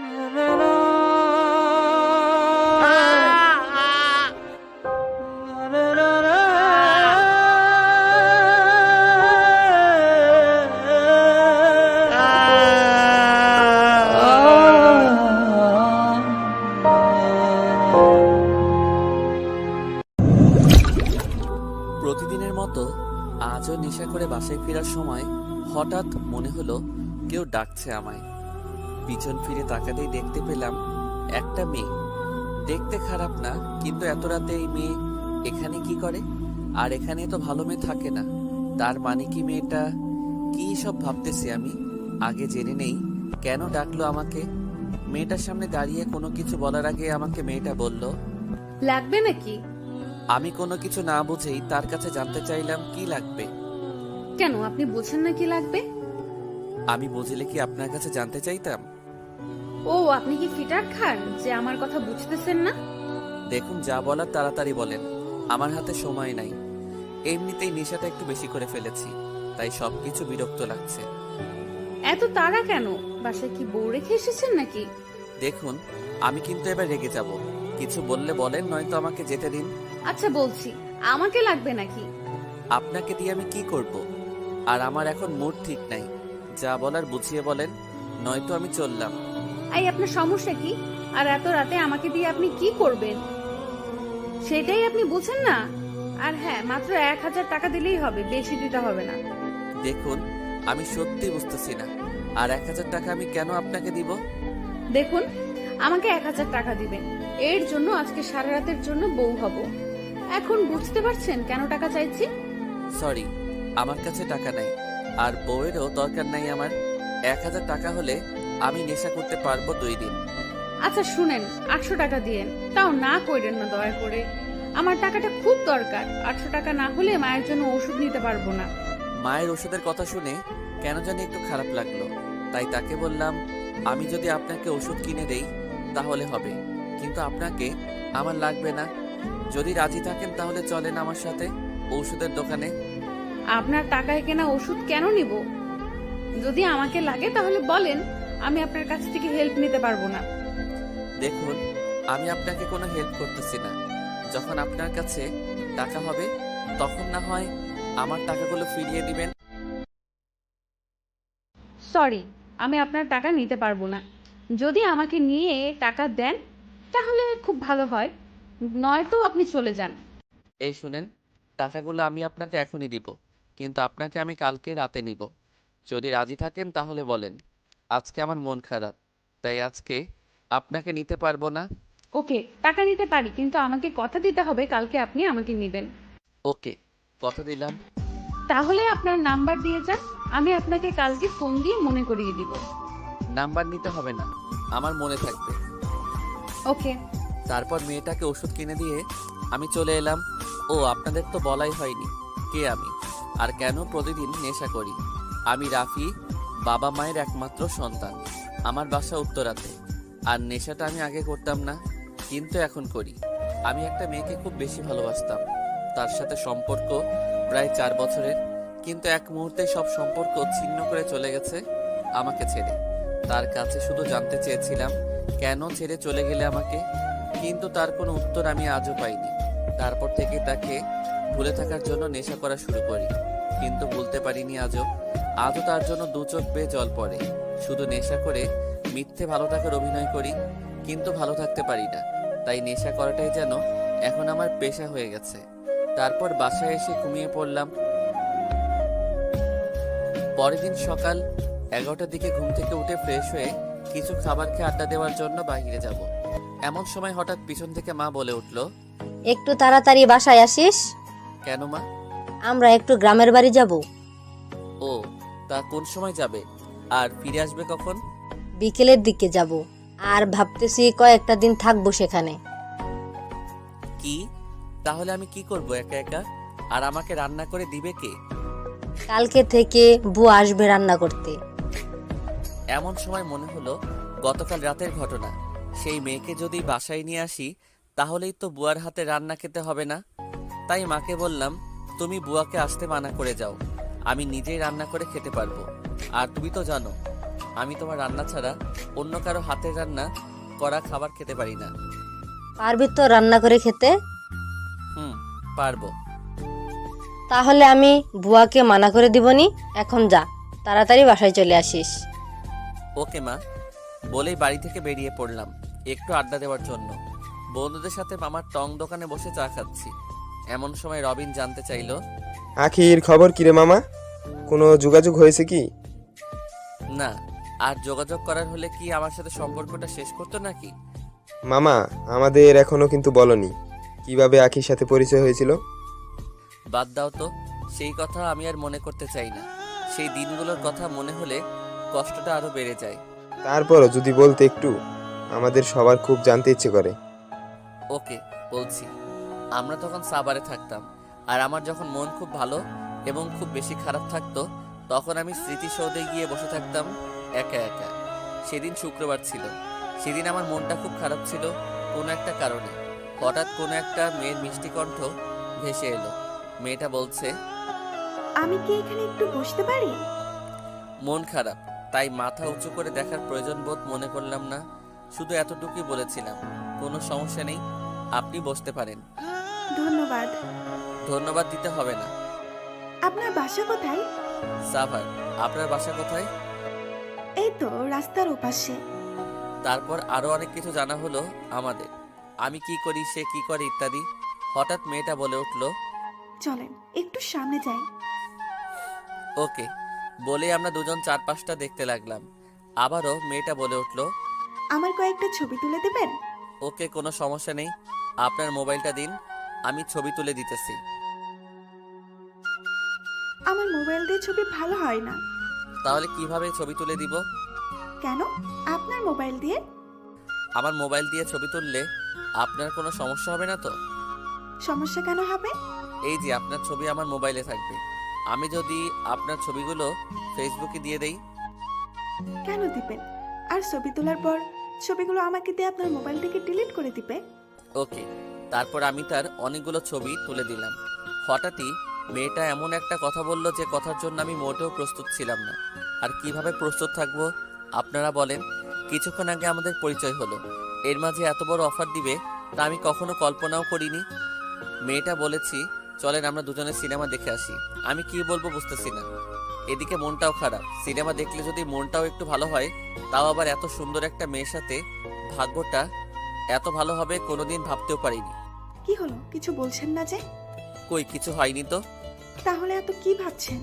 প্রতিদিনের মতো আজও নেশা করে বাসায় ফেরার সময় হঠাৎ মনে হলো কেউ ডাকছে আমায়। পিছন ফিরে তাকাতেই দেখতে পেলাম একটা মেয়ে। দেখতে খারাপ না, কিন্তু এত রাতে এই মেয়ে এখানে কি করে? আর এখানে তো ভালো মেয়ে থাকে না। তার মানে কি মেয়েটা? কি সব ভাবতেছি আমি। আগে জেনে নেই কেন ডাকলো আমাকে। মেয়েটার সামনে দাঁড়িয়ে কোনো কিছু বলার আগে আমাকে মেয়েটা বলল, লাগবে নাকি? আমি কোনো কিছু না বুঝেই তার কাছে জানতে চাইলাম কি লাগবে। কেন, আপনি বোঝেন না কি লাগবে? আমি বুঝলে কি আপনার কাছে জানতে চাইতাম? ও, আপনি কি ফিটার খান যে আমার কথা বুঝতেছেন না? দেখুন, যা বলার তাড়াতাড়ি বলেন, আমার হাতে সময় নাই। এমনিতেই নেশাটা একটু বেশি করে ফেলেছি, তাই সবকিছু বিরক্ত লাগছে। এত তাড়া কেন? বাসায় কি বউ রেখে এসেছেন নাকি? দেখুন, আমি কিন্তু এবার রেগে যাব। কিছু বললে বলেন, নয়তো আমাকে যেতে দিন। আচ্ছা বলছি, আমাকে লাগবে নাকি? আপনাকে দিয়ে আমি কি করব? আর আমার এখন মুড ঠিক নাই। যা বলার বুঝিয়ে বলেন, নয়তো আমি চললাম। আপনার সমস্যা কি? আর এত রাতে আমাকে দিয়ে আপনি কি করবেন সেটাই আপনি বুঝেন না? আর হ্যাঁ, মাত্র 1000 টাকা দিলেই হবে, বেশি দিতে হবে না। দেখুন, আমি সত্যি বুঝতেছি না। আর 1000 টাকা আমি কেন আপনাকে দিব? দেখুন, আমাকে 1000 টাকা দিবেন। এর জন্য আজকে সারা রাতের জন্য বউ হব। এখন বুঝতে পারছেন কেন টাকা চাইছি? সরি, আমার কাছে টাকা নাই। আর বউয়েরও দরকার নাই আমার। 1000 টাকা হলে আমি নেশা করতে পারবো 2 দিন। আচ্ছা শুনেন, 800 টাকা দিয়েন। তাও না কইরেন না দয়া করে। আমার টাকাটা খুব দরকার। 800 টাকা না হলে মায়ের জন্য ওষুধ নিতে পারবো না। মায়ের ওষুধের কথা শুনে কেন জানি একটু খারাপ লাগলো। তাই তাকে বললাম, আমি যদি আপনাকে ওষুধ কিনে দেই তাহলে হবে, কিন্তু আপনাকে আমার লাগবে না। যদি রাজি থাকেন তাহলে চলেন আমার সাথে ওষুধের দোকানে। আপনার টাকায় কেনা ওষুধ কেন নিব? যদি আমাকে লাগে তাহলে বলেন, আমি আপনার কাছ থেকে হেল্প নিতে পারবো না। দেখুন, আমি আপনাকে কোনো হেল্প করতেছি না। যখন আপনার কাছে টাকা হবে তখন না হয় আমার টাকাগুলো ফিরিয়ে দিবেন। সরি, আমি আপনার টাকা নিতে পারবো না। যদি আমাকে নিয়ে টাকা দেন তাহলে খুব ভালো হয়, নয়তো আপনি চলে যান। এই শুনেন, টাকাগুলো আমি আপনাকে এখনই দিব, কিন্তু আপনাকে আমি কালকে রাতে নিব। যদি রাজি থাকেন তাহলে বলেন। আজকে আমার মন খারাপ, তাই আজকে আপনাকে নিতে পারবো না। ওকে, টাকা নিতে পারি, কিন্তু আমাকে কথা দিতে হবে কালকে আপনি আমাকে নেবেন। ওকে, কথা দিলাম। তাহলে আপনার নাম্বার দিয়ে যান, আমি আপনাকে কালকে ফোন দিয়ে মনে করিয়ে দিব। নাম্বার নিতে হবে না, আমার মনে থাকবে। ওকে। তারপর মেয়েটাকে ওষুধ কিনে দিয়ে আমি চলে এলাম। ও, আপনাদের তো বলাই হয়নি কে আমি আর কেন প্রতিদিন নেশা করি। আমি রাফি, বাবা মায়ের একমাত্র সন্তান। আমার বাসা উত্তরাতে। আর নেশাটা আমি আগে করতাম না, কিন্তু এখন করি। আমি একটা মেয়েকে খুব বেশি ভালোবাসতাম। তার সাথে সম্পর্ক প্রায় 4 বছরের, কিন্তু এক মুহূর্তে সব সম্পর্ক ছিন্ন করে চলে গেছে আমাকে ছেড়ে। তার কাছে শুধু জানতে চেয়েছিলাম কেন ছেড়ে চলে গেলে আমাকে, কিন্তু তার কোনো উত্তর আমি আজও পাইনি। তারপর থেকে তাকে ভুলে থাকার জন্য নেশা করা শুরু করি, কিন্তু ভুলতে পারিনি আজও। আজও তার জন্য 2 চোখ বেয়ে জল পড়ে। শুধু নেশা করে মিথ্যে ভালো থাকার অভিনয় করি, কিন্তু ভালো থাকতে পারি না। তাই নেশা করাটাই যেন এখন আমার পেশা হয়ে গেছে। তারপর বাসায় এসে ঘুমিয়ে পড়লাম। পরের দিন সকাল 11টার দিকে ঘুম থেকে উঠে ফ্রেশ হয়ে কিছু খাবার খেয়ে আড্ডা দেওয়ার জন্য বাইরে যাব। এমন সময় হঠাৎ পিছন থেকে মা বলে উঠল, একটু তাড়াতাড়ি বাসায় আসিস। কেন মা? আমরা একটু গ্রামের বাড়ি যাব। ও, তা কোন সময় যাবে আর ফিরে আসবে কখন? বিকেলের দিকে যাব। আর ভাবতেছি কয়েকটা দিন থাকবো সেখানে। কি? তাহলে আমি কি করব একা একা? আর আমাকে রান্না করে দিবে কে? কালকে থেকে বুয়া আসবে রান্না করতে। এমন সময় মনে হলো গতকাল রাতের ঘটনা। সেই মেয়েকে যদি বাসায় নিয়ে আসি তাহলেই তো বুয়ার হাতে রান্না খেতে হবে না। তাই মাকে বললাম, তুমি বুয়াকে আসতে মানা করে যাও, আমি নিজেই রান্না করে খেতে পারবো। আর তুমি তো জানো আমি তোমার রান্না ছাড়া অন্য কারো হাতের রান্না করা খাবার খেতে পারি না। পারবি তো রান্না করে খেতে? হুম, পারবো। তাহলে আমি বুয়াকে মানা করে দিবনি। এখন যা, তাড়াতাড়ি বাসায় চলে আসিস। ওকে মা। বলেই বাড়ি থেকে বেরিয়ে পড়লাম একটু আড্ডা দেওয়ার জন্য। বন্ধুদের সাথে মামার টং দোকানে বসে চা খাচ্ছি। এমন সময় রবিন জানতে চাইলো, আখির খবর কিরে মামা? কোনো যোগাযোগ হয়েছে কি? না, আর যোগাযোগ করার হলে কি আমার সাথে সম্পর্কটা শেষ করতো নাকি? মামা, আমাদের এখনো কিন্তু বলনি কিভাবে আখির সাথে পরিচয় হয়েছিল। বাদ দাও তো, সেই কথা আমি আর মনে করতে চাই না। সেই দিনগুলোর কথা মনে হলে কষ্টটা আরো বেড়ে যায়। তারপরও যদি বলতে একটু, আমাদের সবার খুব জানতে ইচ্ছে করে। ওকে, বলছি। আমরা তখন সাভারে থাকতাম, আর আমার যখন মন খুব ভালো এবং খুব বেশি খারাপ থাকতো, তখন আমি স্মৃতিসৌধে গিয়ে বসে থাকতাম একা একা। সেদিন শুক্রবার ছিল। সেদিন আমার মনটা খুব খারাপ ছিল কোনো একটা কারণে। হঠাৎ কোনো একটা মেয়ের মিষ্টি কণ্ঠ ভেসে এলো। মেয়েটা বলছে, আমি কি এখানে একটু বসতে পারি? মন খারাপ, তাই মাথা উঁচু করে দেখার প্রয়োজন বোধ মনে করলাম না। শুধু এতটুকুই বলেছিলাম, কোনো সমস্যা নেই, আপনি বসতে পারেন। ধন্যবাদ। ধন্যবাদ দিতে হবে না। আপনার বাসা কোথায়? সাভার। আপনার বাসা কোথায়? এই তো রাস্তার ওপাশে। তারপর আরো অনেক কিছু জানা হলো আমাদের। আমি কি করি, সে কি করে ইত্যাদি। হঠাৎ মেয়েটা বলে উঠল, চলেন একটু সামনে যাই। ওকে। বলে আমরা দুজন চারপাশটা দেখতে লাগলাম। আবারও মেয়েটা বলে উঠল, আমার কয়েকটা ছবি তুলে দেবেন? ওকে, কোনো সমস্যা নেই, আপনার মোবাইলটা দিন, আমি ছবি তুলে দিতেছি। আমার মোবাইল দিয়ে ছবি ভালো হয় না। তাহলে কিভাবে ছবি তুলে দিব? কেন? আপনার মোবাইল দিয়ে? আমার মোবাইল দিয়ে ছবি তুললে আপনার কোনো সমস্যা হবে না তো? সমস্যা কেন হবে? এই যে আপনার ছবি আমার মোবাইলে থাকবে, আমি যদি আপনার ছবিগুলো ফেসবুকে দিয়ে দেই? কেন দিবেন? আর ছবি তোলার পর ছবিগুলো আমাকে দিয়ে আপনার মোবাইল থেকে ডিলিট করে দিবে? ওকে। তারপর আমি তার অনেকগুলো ছবি তুলে দিলাম। হঠাৎই মেয়েটা এমন একটা কথা বলল যে কথার জন্য আমি মোটেও প্রস্তুত ছিলাম না। আর কিভাবে প্রস্তুত থাকবো আপনারা বলেন? কিছুক্ষণ আগে আমাদের পরিচয় হলো, এর মাঝে এত বড় অফার দিবে তা আমি কখনো কল্পনাও করিনি। মেয়েটা বলেছি, চলেন আমরা দুজনে সিনেমা দেখে আসি। আমি কি বলবো বুঝতেছি না। এদিকে মনটাও খারাপ, সিনেমা দেখলে যদি মনটাও একটু ভালো হয়, তাও আবার এত সুন্দর একটা মেয়ের সাথে। ভাগ্যটা এত ভালো হবে কোনোদিন ভাবতেও পারিনি। কি হলো, কিছু বলছেন না যে? কই, কিছু হয়নি তো। তাহলে এত কি ভাবছেন?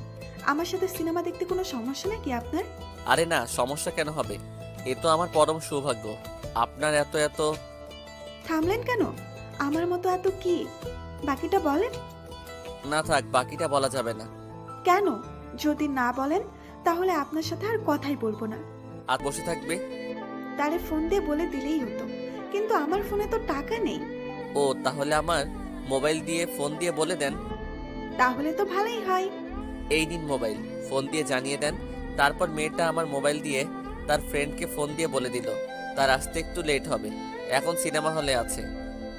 আমার সাথে সিনেমা দেখতে কোনো সমস্যা নাকি আপনার? আরে না, সমস্যা কেন হবে? এ তো আমার পরম সৌভাগ্য। আপনার এত এত। থামলেন কেন? আমার মতো এত কি? বাকিটা বলেন। না থাক, বাকিটা বলা যাবে না। কেন? যদি না বলেন তাহলে আপনার সাথে আর কথাই বলবো না। আর বসে থাকবে? তারে ফোন দিয়ে বলে দিলেই হতো, কিন্তু আমার ফোনে তো টাকা নেই। ও, তাহলে আমার মোবাইল দিয়ে ফোন দিয়ে বলে দেন। তাহলে তো ভালোই হয়। এই নিন মোবাইল, ফোন দিয়ে জানিয়ে দেন। তারপর মেয়েটা আমার মোবাইল দিয়ে তার ফ্রেন্ডকে ফোন দিয়ে বলে দিল তার আসতে একটু লেট হবে, এখন সিনেমা হলে আছে,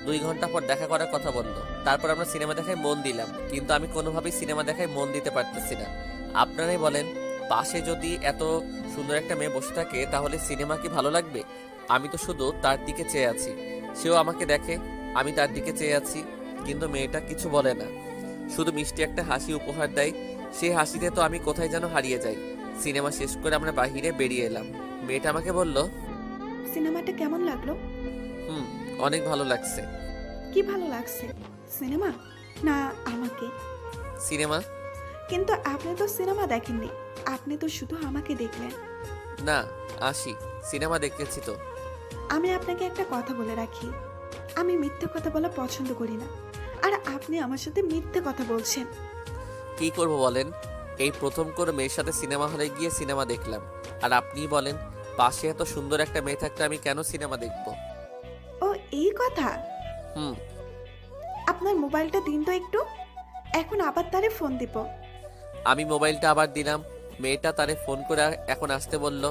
2 ঘন্টা পর দেখা করার কথা বললো। তারপর আমরা সিনেমা দেখায় মন দিলাম, কিন্তু আমি কোনোভাবেই সিনেমা দেখায় মন দিতে পারতেছি না। আপনারাই বলেন, পাশে যদি এত সুন্দর একটা মেয়ে বসে থাকে তাহলে সিনেমা কি ভালো লাগবে? আমি তো শুধু তার দিকে চেয়ে আছি, সেও আমাকে দেখে, আমি তার দিকে চেয়ে আছি, কিন্তু মেয়েটা কিছু বলে না, শুধু মিষ্টি একটা হাসি উপহার দেয়। সেই হাসিতে তো আমি কোথায় যেন হারিয়ে যাই। সিনেমা শেষ করে আমরা বাহিরে বেরিয়ে এলাম। মেয়েটা আমাকে বলল, সিনেমাটা কেমন লাগলো? অনেক ভালো লাগছে। কি ভালো লাগছে, সিনেমা না আমাকে? সিনেমা। কিন্তু আপনি তো সিনেমা দেখেননি, আপনি তো শুধু আমাকে দেখলেন। না, আসি, সিনেমা দেখতেছি তো। আমি আপনাকে একটা কথা বলে রাখি, আমি মিথ্যে কথা বলা পছন্দ করি না। আর আপনি আমার সাথে মিথ্যে কথা বলছেন। কি করব বলেন? এই প্রথম করে মেয়ের সাথে সিনেমা হলে গিয়ে সিনেমা দেখলাম, আর আপনিই বলেন পাশে এত সুন্দর একটা মেয়ে থাকতে আমি কেন সিনেমা দেখব? ও এই কথা। হুম। আপনার মোবাইলটা দিন তো একটু, এখন আবার তারে ফোন দিব। আমি মোবাইলটা আবার দিলাম। মেয়েটা তারে ফোন করে এখন আসতে বলল।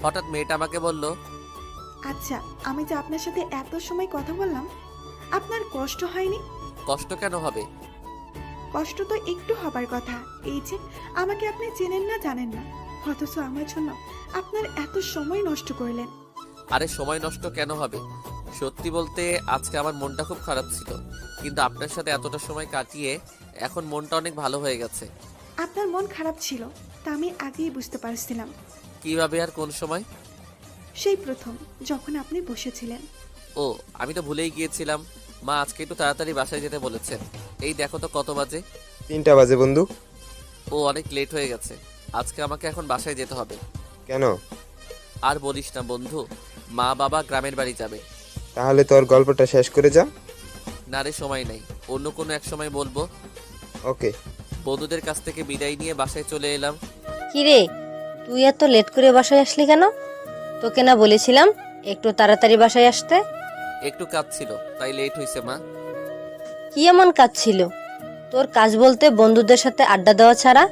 হঠাৎ মেয়েটা আমাকে বলল, আচ্ছা, আমি যে আপনার সাথে এত সময় কথা বললাম, আপনার কষ্ট হয়নি? কষ্ট কেন হবে? কষ্ট তো একটু হবার কথা। এই যে আমাকে আপনি চেনেন না, জানেন না, অথচ আমার জন্য আপনার এত সময় নষ্ট করলেন। আরে সময় নষ্ট কেন হবে? সত্যি বলতে আজকে আমার মনটা খুব খারাপ ছিল, কিন্তু আপনার সাথে এতটা সময় কাটিয়ে এখন মনটা অনেক ভালো হয়ে গেছে। আপনার মন খারাপ ছিল তা আমি আগেই বুঝতে পারছিলাম। কিভাবে আর কোন সময়? সেই প্রথম যখন আপনি বসেছিলেন। ও, আমি তো ভুলেই গিয়েছিলাম। মা আজকে একটু তাড়াতাড়ি বাসায় যেতে বলেছেন। এই দেখো তো কত বাজে। 3টা বাজে বন্ধু। ও অনেক লেট হয়ে গেছে। আজকে আমাকে এখন বাসায় যেতে হবে। কেন? আর বলিস না বন্ধু, মা বাবা গ্রামের বাড়ি যাবে। তাহলে তোর গল্পটা শেষ করে যা। না রে, সময় নেই, অন্য কোনো এক সময় বলবো। ওকে। বন্ধুদের কাছ থেকে বিদায় নিয়ে বাসায় চলে এলাম। কি রে, তুই এত লেট করে বাসায় আসলি কেন? তোকে না বলেছিলাম একটু তাড়াতাড়ি বাসায় আসতে? একটু কাজ ছিল তাই লেট হয়েছে মা। কি এমন কাজ ছিল তোর? কাজ বলতে বন্ধুদের সাথে আড্ডা দেওয়া ছাড়া?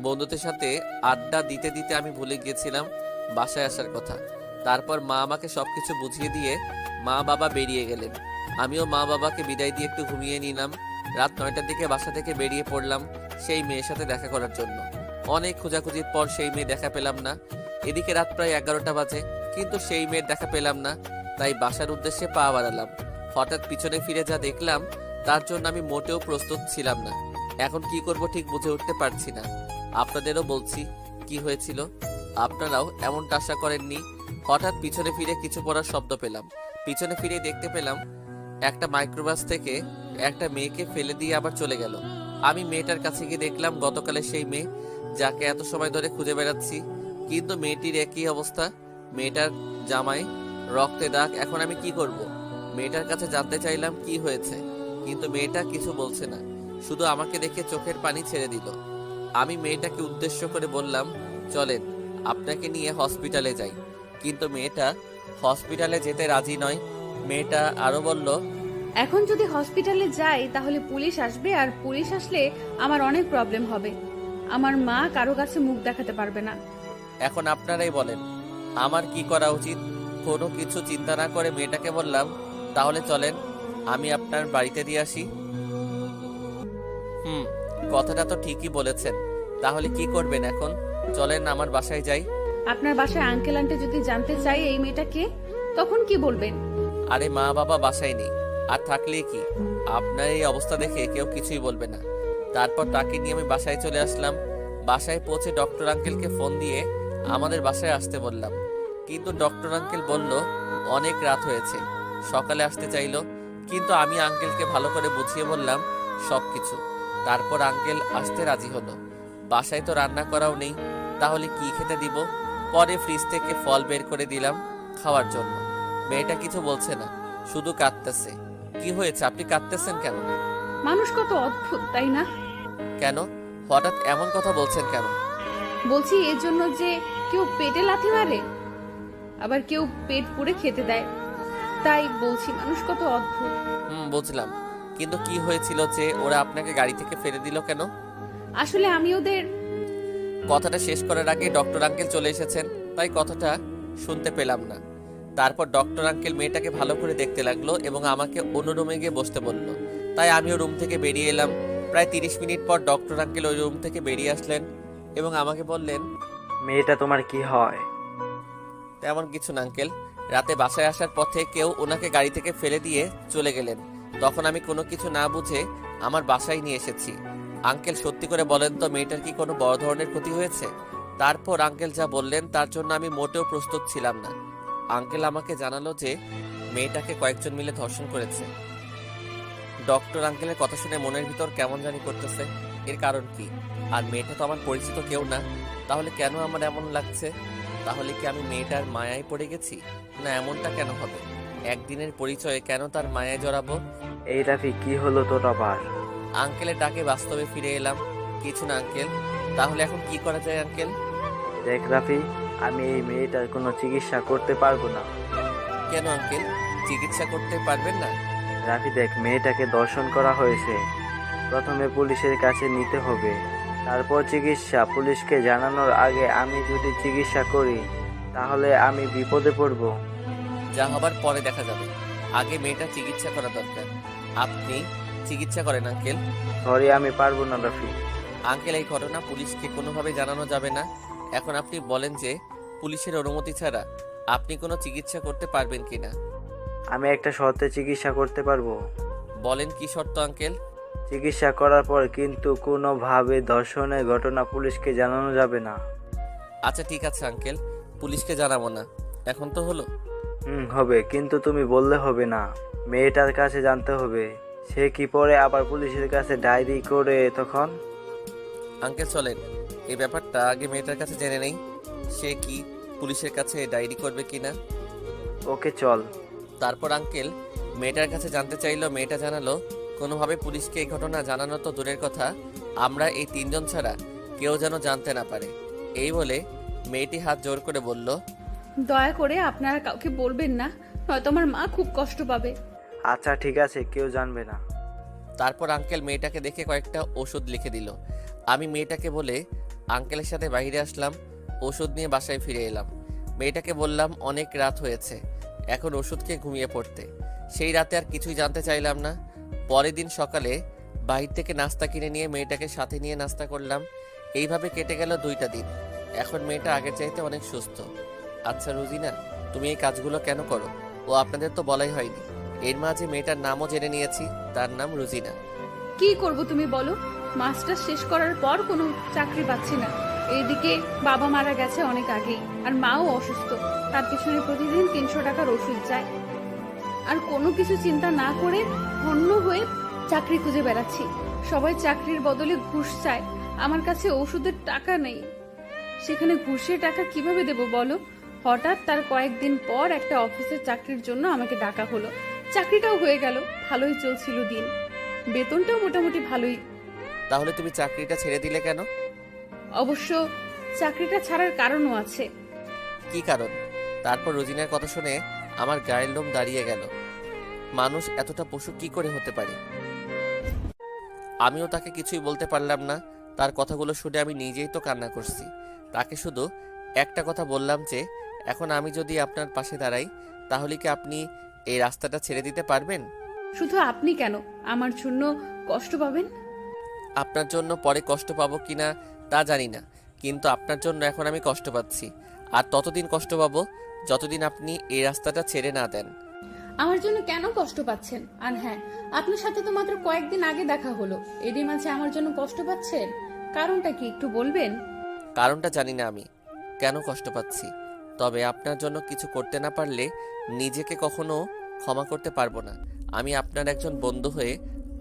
বন্ধুদের সাথে আড্ডা দিতে দিতে আমি ভুলে গিয়েছিলাম বাসায় আসার কথা। তারপর মা আমাকে সবকিছু বুঝিয়ে দিয়ে মা বাবা বেরিয়ে গেলেন। আমিও মা বাবাকে বিদায় দিয়ে একটু ঘুমিয়ে নিলাম। রাত 9টার দিকে বাসা থেকে বেরিয়ে পড়লাম সেই মেয়ের সাথে দেখা করার জন্য। অনেক খোঁজাখুঁজির পর সেই মেয়ে দেখা পেলাম না। এদিকে রাত প্রায় 11টা বাজে, কিন্তু সেই মেয়ের দেখা পেলাম না। তাই বাসার উদ্দেশ্যে পা বাড়ালাম। হঠাৎ পিছনে ফিরে যা দেখলাম তার জন্য আমি মোটেও প্রস্তুত ছিলাম না। এখন কি করব ঠিক বুঝে উঠতে পারছি না। আপনাদেরও বলছি কি হয়েছিল, আপনারাও এমনটা আশা করেননি। হঠাৎ পিছনে ফিরে কিছু পড়ার শব্দ পেলাম। পিছনে ফিরে দেখতে পেলাম একটা মাইক্রোবাস থেকে একটা মেয়েকে ফেলে দিয়ে আবার চলে গেল। আমি মেয়েটার কাছে গিয়ে দেখলাম গতকালের সেই মেয়ে যাকে এত সময় ধরে খুঁজে বেড়াচ্ছি, কিন্তু মেয়েটির একই অবস্থা। মেয়েটার জামায় রক্তে দাগ। এখন আমি কি করব? মেয়েটার কাছে জানতে চাইলাম কি হয়েছে, কিন্তু মেয়েটা কিছু বলছে না, শুধু আমাকে দেখে চোখের পানি ছেড়ে দিল। আমি মেয়েটাকে উদ্দেশ্য করে বললাম, চলেন আপনাকে নিয়ে হসপিটালে যাই, কিন্তু মেয়েটা হসপিটালে যেতে রাজি নয়। মেয়েটা আরো বলল, এখন যদি হসপিটালে যাই তাহলে পুলিশ আসবে, আর পুলিশ আসলে আমার অনেক প্রবলেম হবে। আমার মা কারো কাছে মুখ দেখাতে পারবে না। এখন আপনারাই বলেন আমার কি করা উচিত। কোনো কিছু চিন্তা না করে মেয়েটাকে বললাম, তাহলে চলেন আমি আপনার বাড়িতে দিয়ে আসি। কথাটা তো ঠিকই বলেছেন। তাহলে কি করবেন এখন? চলেন আমার বাসায় যাই। আপনার বাসায় আঙ্কেল আন্টি যদি জানতে চাই এই মেয়েটাকে, তখন কি বলবেন? আরে মা বাবা বাসায় নেই, আর থাকলে কি আপনার এই অবস্থা দেখে কেউ কিছুই বলবে না। তারপর তাকে নিয়ে আমি বাসায় চলে আসলাম। বাসায় পৌঁছে ডক্টর আঙ্কেলকে ফোন দিয়ে আমাদের বাসায় আসতে বললাম, কিন্তু ডক্টর আঙ্কেল বলল অনেক রাত হয়েছে, সকালে আসতে চাইলো। কিন্তু আমি আঙ্কেলকে ভালো করে বুঝিয়ে বললাম সবকিছু। তারপর আঙ্কেল আসতে রাজি হলো। বাসায় তো রান্না করাও নেই, তাহলে কি খেতে দিব? পরে ফ্রিজ থেকে ফল বের করে দিলাম খাওয়ার জন্য। মেয়েটা কিছু বলছে না, শুধু কাঁদতেছে। কি হয়েছে, আপনি কাঁদতেছেন কেন? মানুষ কত অদ্ভুত, তাই না? কেন হঠাৎ এমন কথা বলছেন কেন? বলছি এর জন্য যে কেউ পেটে লাথি মারে, আবার কেউ পেট পুড়ে খেতে দেয়। তাই বলছি মানুষ কত অদ্ভুত। বুঝলাম, কিন্তু কি হয়েছিল যে ওরা আপনাকে গাড়ি থেকে ফেলে দিল কেন? আসলে আমি ওদের কথাটা শেষ করার আগে ডক্টর আঙ্কেল চলে এসেছেন, তাই কথাটা শুনতে পেলাম না। তারপর ডক্টর আঙ্কেল মেয়েটাকে ভালো করে দেখতে লাগলো এবং আমাকে অন্য রুমে গিয়ে বসতে বলল। তাই আমিও রুম থেকে বেরিয়ে এলাম। প্রায় 30 মিনিট পর ডক্টর আঙ্কেল ওই রুম থেকে বেরিয়ে আসলেন এবং আমাকে বললেন, মেয়েটা তোমার কি হয়? তেমন কিছু না আঙ্কেল, রাতে বাসায় আসার পথে কেউ ওনাকে গাড়ি থেকে ফেলে দিয়ে চলে গেলেন। তখন আমি কোনো কিছু না বুঝে আমার বাসায় নিয়ে এসেছি। আঙ্কেল সত্যি করে বলেন তো, মেয়েটার কি কোনো বড় ধরনের ক্ষতি হয়েছে? তারপর আঙ্কেল যা বললেন তার জন্য আমি মোটেও প্রস্তুত ছিলাম না। আঙ্কেল আমাকে জানালো যে মেয়েটাকে কয়েকজন মিলে ধর্ষণ করেছে। ডক্টর আঙ্কেলের কথা শুনে মনের ভিতর কেমন জানি করতেছে। এর কারণ কি? আর মেয়েটা তো আমার পরিচিত কেউ না, তাহলে কেন আমার এমন লাগছে? তাহলে কি আমি মেয়েটার মায়ায় পড়ে গেছি? না, এমনটা কেন হবে? একদিনের পরিচয়ে কেন তার মায়ায় জড়াবো? এই রাফি, কি হলো তোর আবার? আঙ্কেলের ডাকে বাস্তবে ফিরে এলাম। কিছু না আঙ্কেল। তাহলে এখন কি করা যায় আঙ্কেল? দেখ রাফি, আমি এই মেয়েটার কোনো চিকিৎসা করতে পারবো না। কেন আঙ্কেল, চিকিৎসা করতে পারবেন না? রাফি দেখ, মেয়েটাকে দর্শন করা হয়েছে। প্রথমে পুলিশের কাছে নিতে হবে, তারপর চিকিৎসা। পুলিশকে জানানোর আগে আমি যদি চিকিৎসা করি তাহলে আমি বিপদে পড়ব। যা হবার পরে দেখা যাবে, আগে মেয়েটা চিকিৎসা করা দরকার। আপনি চিকিৎসা করেন আঙ্কেল। সরি, আমি পারবো না রাফি। আঙ্কেল, এই ঘটনা পুলিশকে কোনোভাবে জানানো যাবে না। এখন আপনি বলেন যে পুলিশের অনুমতি ছাড়া আপনি কোনো চিকিৎসা করতে পারবেন কিনা। আমি একটা শর্তে চিকিৎসা করতে পারবো। বলেন কি শর্ত আঙ্কেল? চিকিৎসা করার পর কিন্তু কোনোভাবে ধর্ষণের ঘটনা পুলিশকে জানানো যাবে না। আচ্ছা ঠিক আছে আঙ্কেল, পুলিশকে জানাবো না। এখন তো হলো। হবে, কিন্তু তুমি বললে হবে না, মেয়েটার কাছে জানতে হবে। সে কি পরে আবার পুলিশের কাছে ডায়েরি করে তখন? আঙ্কেল চলেন, এই ব্যাপারটা আগে মেয়েটার কাছে জেনে নেই, সে কি পুলিশের কাছে ডায়েরি করবে কিনা। ওকে চল। তারপর আঙ্কেল মেয়েটার কাছে জানতে চাইলো। মেয়েটা জানালো কোনোভাবে পুলিশকে এই ঘটনা জানানো তো দূরের কথা, আমরা এই তিনজন ছাড়া কেউ যেন জানতে না পারে। এই বলে মেয়েটি হাত জোর করে বলল, দয়া করে আপনারা কাউকে বলবেন না, নয়তো আমার মা খুব কষ্ট পাবে। আচ্ছা ঠিক আছে, কেউ জানবে না। তারপর আঙ্কেল মেয়েটাকে দেখে কয়েকটা ওষুধ লিখে দিল। আমি মেয়েটাকে বলে আঙ্কেলের সাথে বাইরে আসলাম, ওষুধ নিয়ে বাসায় ফিরে এলাম। মেয়েটাকে বললাম অনেক রাত হয়েছে, এখন ওষুধ খেয়ে ঘুমিয়ে পড়তে। সেই রাতে আর কিছুই জানতে চাইলাম না। পরের দিন সকালে বাহির থেকে নাস্তা কিনে নিয়ে মেয়েটাকে সাথে নিয়ে নাস্তা করলাম। এইভাবে কেটে গেল 2টা দিন। এখন মেয়েটা আগের চাইতে অনেক সুস্থ। আচ্ছা রুজিনা, তুমি এই কাজগুলো কেন করো? ও আপনাদের তো বলাই হয়নি। এর মাঝে মেয়েটার নামও জেনে নিয়েছি, তার নাম রুজিনা। কি করব তুমি বলো? মাস্টার শেষ করার পর কোনো চাকরি পাচ্ছি না। এইদিকে বাবা মারা গেছে অনেক আগেই, আর মাও অসুস্থ। তার পিছনে প্রতিদিন 300 টাকার ওষুধ যায়। আর কোনো কিছু চিন্তা না করে হন্য হয়ে চাকরি খুঁজে বেড়াচ্ছি। সবাই চাকরির বদলে ঘুষ চায়, আমার কাছে ওষুধের টাকা নেই। সেখানে ঘুষের টাকা কিভাবে দেব বলো? হঠাৎ তার কয়েকদিন পর একটা অফিসের চাকরির জন্য আমাকে ডাকা হলো। চাকরিটাও হয়ে গেল, ভালোই চলছিল দিন, বেতনটাও মোটামুটি ভালোই। তাহলে তুমি চাকরিটা ছেড়ে দিলে কেন? অবশ্য চাকরিটা ছাড়ার কারণও আছে। কি কারণ? তারপর রোজিনার কথা শুনে আমার গায়ের লোম দাঁড়িয়ে গেল। মানুষ এতটা পশু কি করে হতে পারে? আমিও তাকে কিছুই বলতে পারলাম না। তার কথাগুলো শুনে আমি নিজেই তো কান্না করছি। তাকে শুধু একটা কথা বললাম যে এখন আমি যদি আপনার পাশে দাঁড়াই, তাহলে কি আপনি এই রাস্তাটা ছেড়ে দিতে পারবেন? শুধু আপনি কেন, আমার জন্য কষ্ট পাবেন? আপনার জন্য পরে কষ্ট পাবো কিনা তা জানি না, কিন্তু আপনার জন্য এখন আমি কষ্ট পাচ্ছি। আর ততদিন কষ্ট পাবো যতদিন আপনি এই রাস্তাটা ছেড়ে না দেন। আমার জন্য কেন কষ্ট পাচ্ছেন? আর হ্যাঁ, আপনার সাথে তো মাত্র কয়েকদিন আগে দেখা হলো, এরই মাঝে আমার জন্য কষ্ট পাচ্ছেন? কারণটা কি একটু বলবেন? কারণটা জানি না আমি কেন কষ্ট পাচ্ছি, তবে আপনার জন্য কিছু করতে না পারলে নিজেকে কখনো ক্ষমা করতে পারবো না। আমি আপনার একজন বন্ধু হয়ে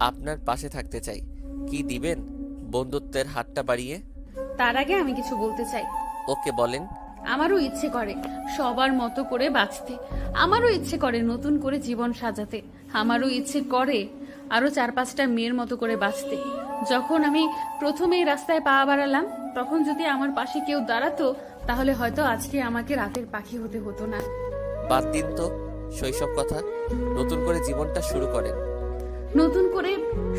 আপনার পাশে থাকতে চাই। কি দিবেন বন্ধুত্বের হাতটা বাড়িয়ে? তার আগে আমি কিছু বলতে চাই। ওকে বলেন। আমারও ইচ্ছে করে সবার মতো করে বাঁচতে, আমারও ইচ্ছে করে নতুন করে জীবন সাজাতে, আমারও ইচ্ছে করে আরো 4-5টা মেয়ের মতো করে বাঁচতে। যখন আমি প্রথমে এই রাস্তায় পা বাড়ালাম, তখন যদি আমার পাশে কেউ দাঁড়াতো, তাহলে হয়তো আজকে আমাকে রাতের পাখি হতে হতো না। বাদ দিন তো শৈশব কথা, নতুন করে জীবনটা শুরু করেন। নতুন করে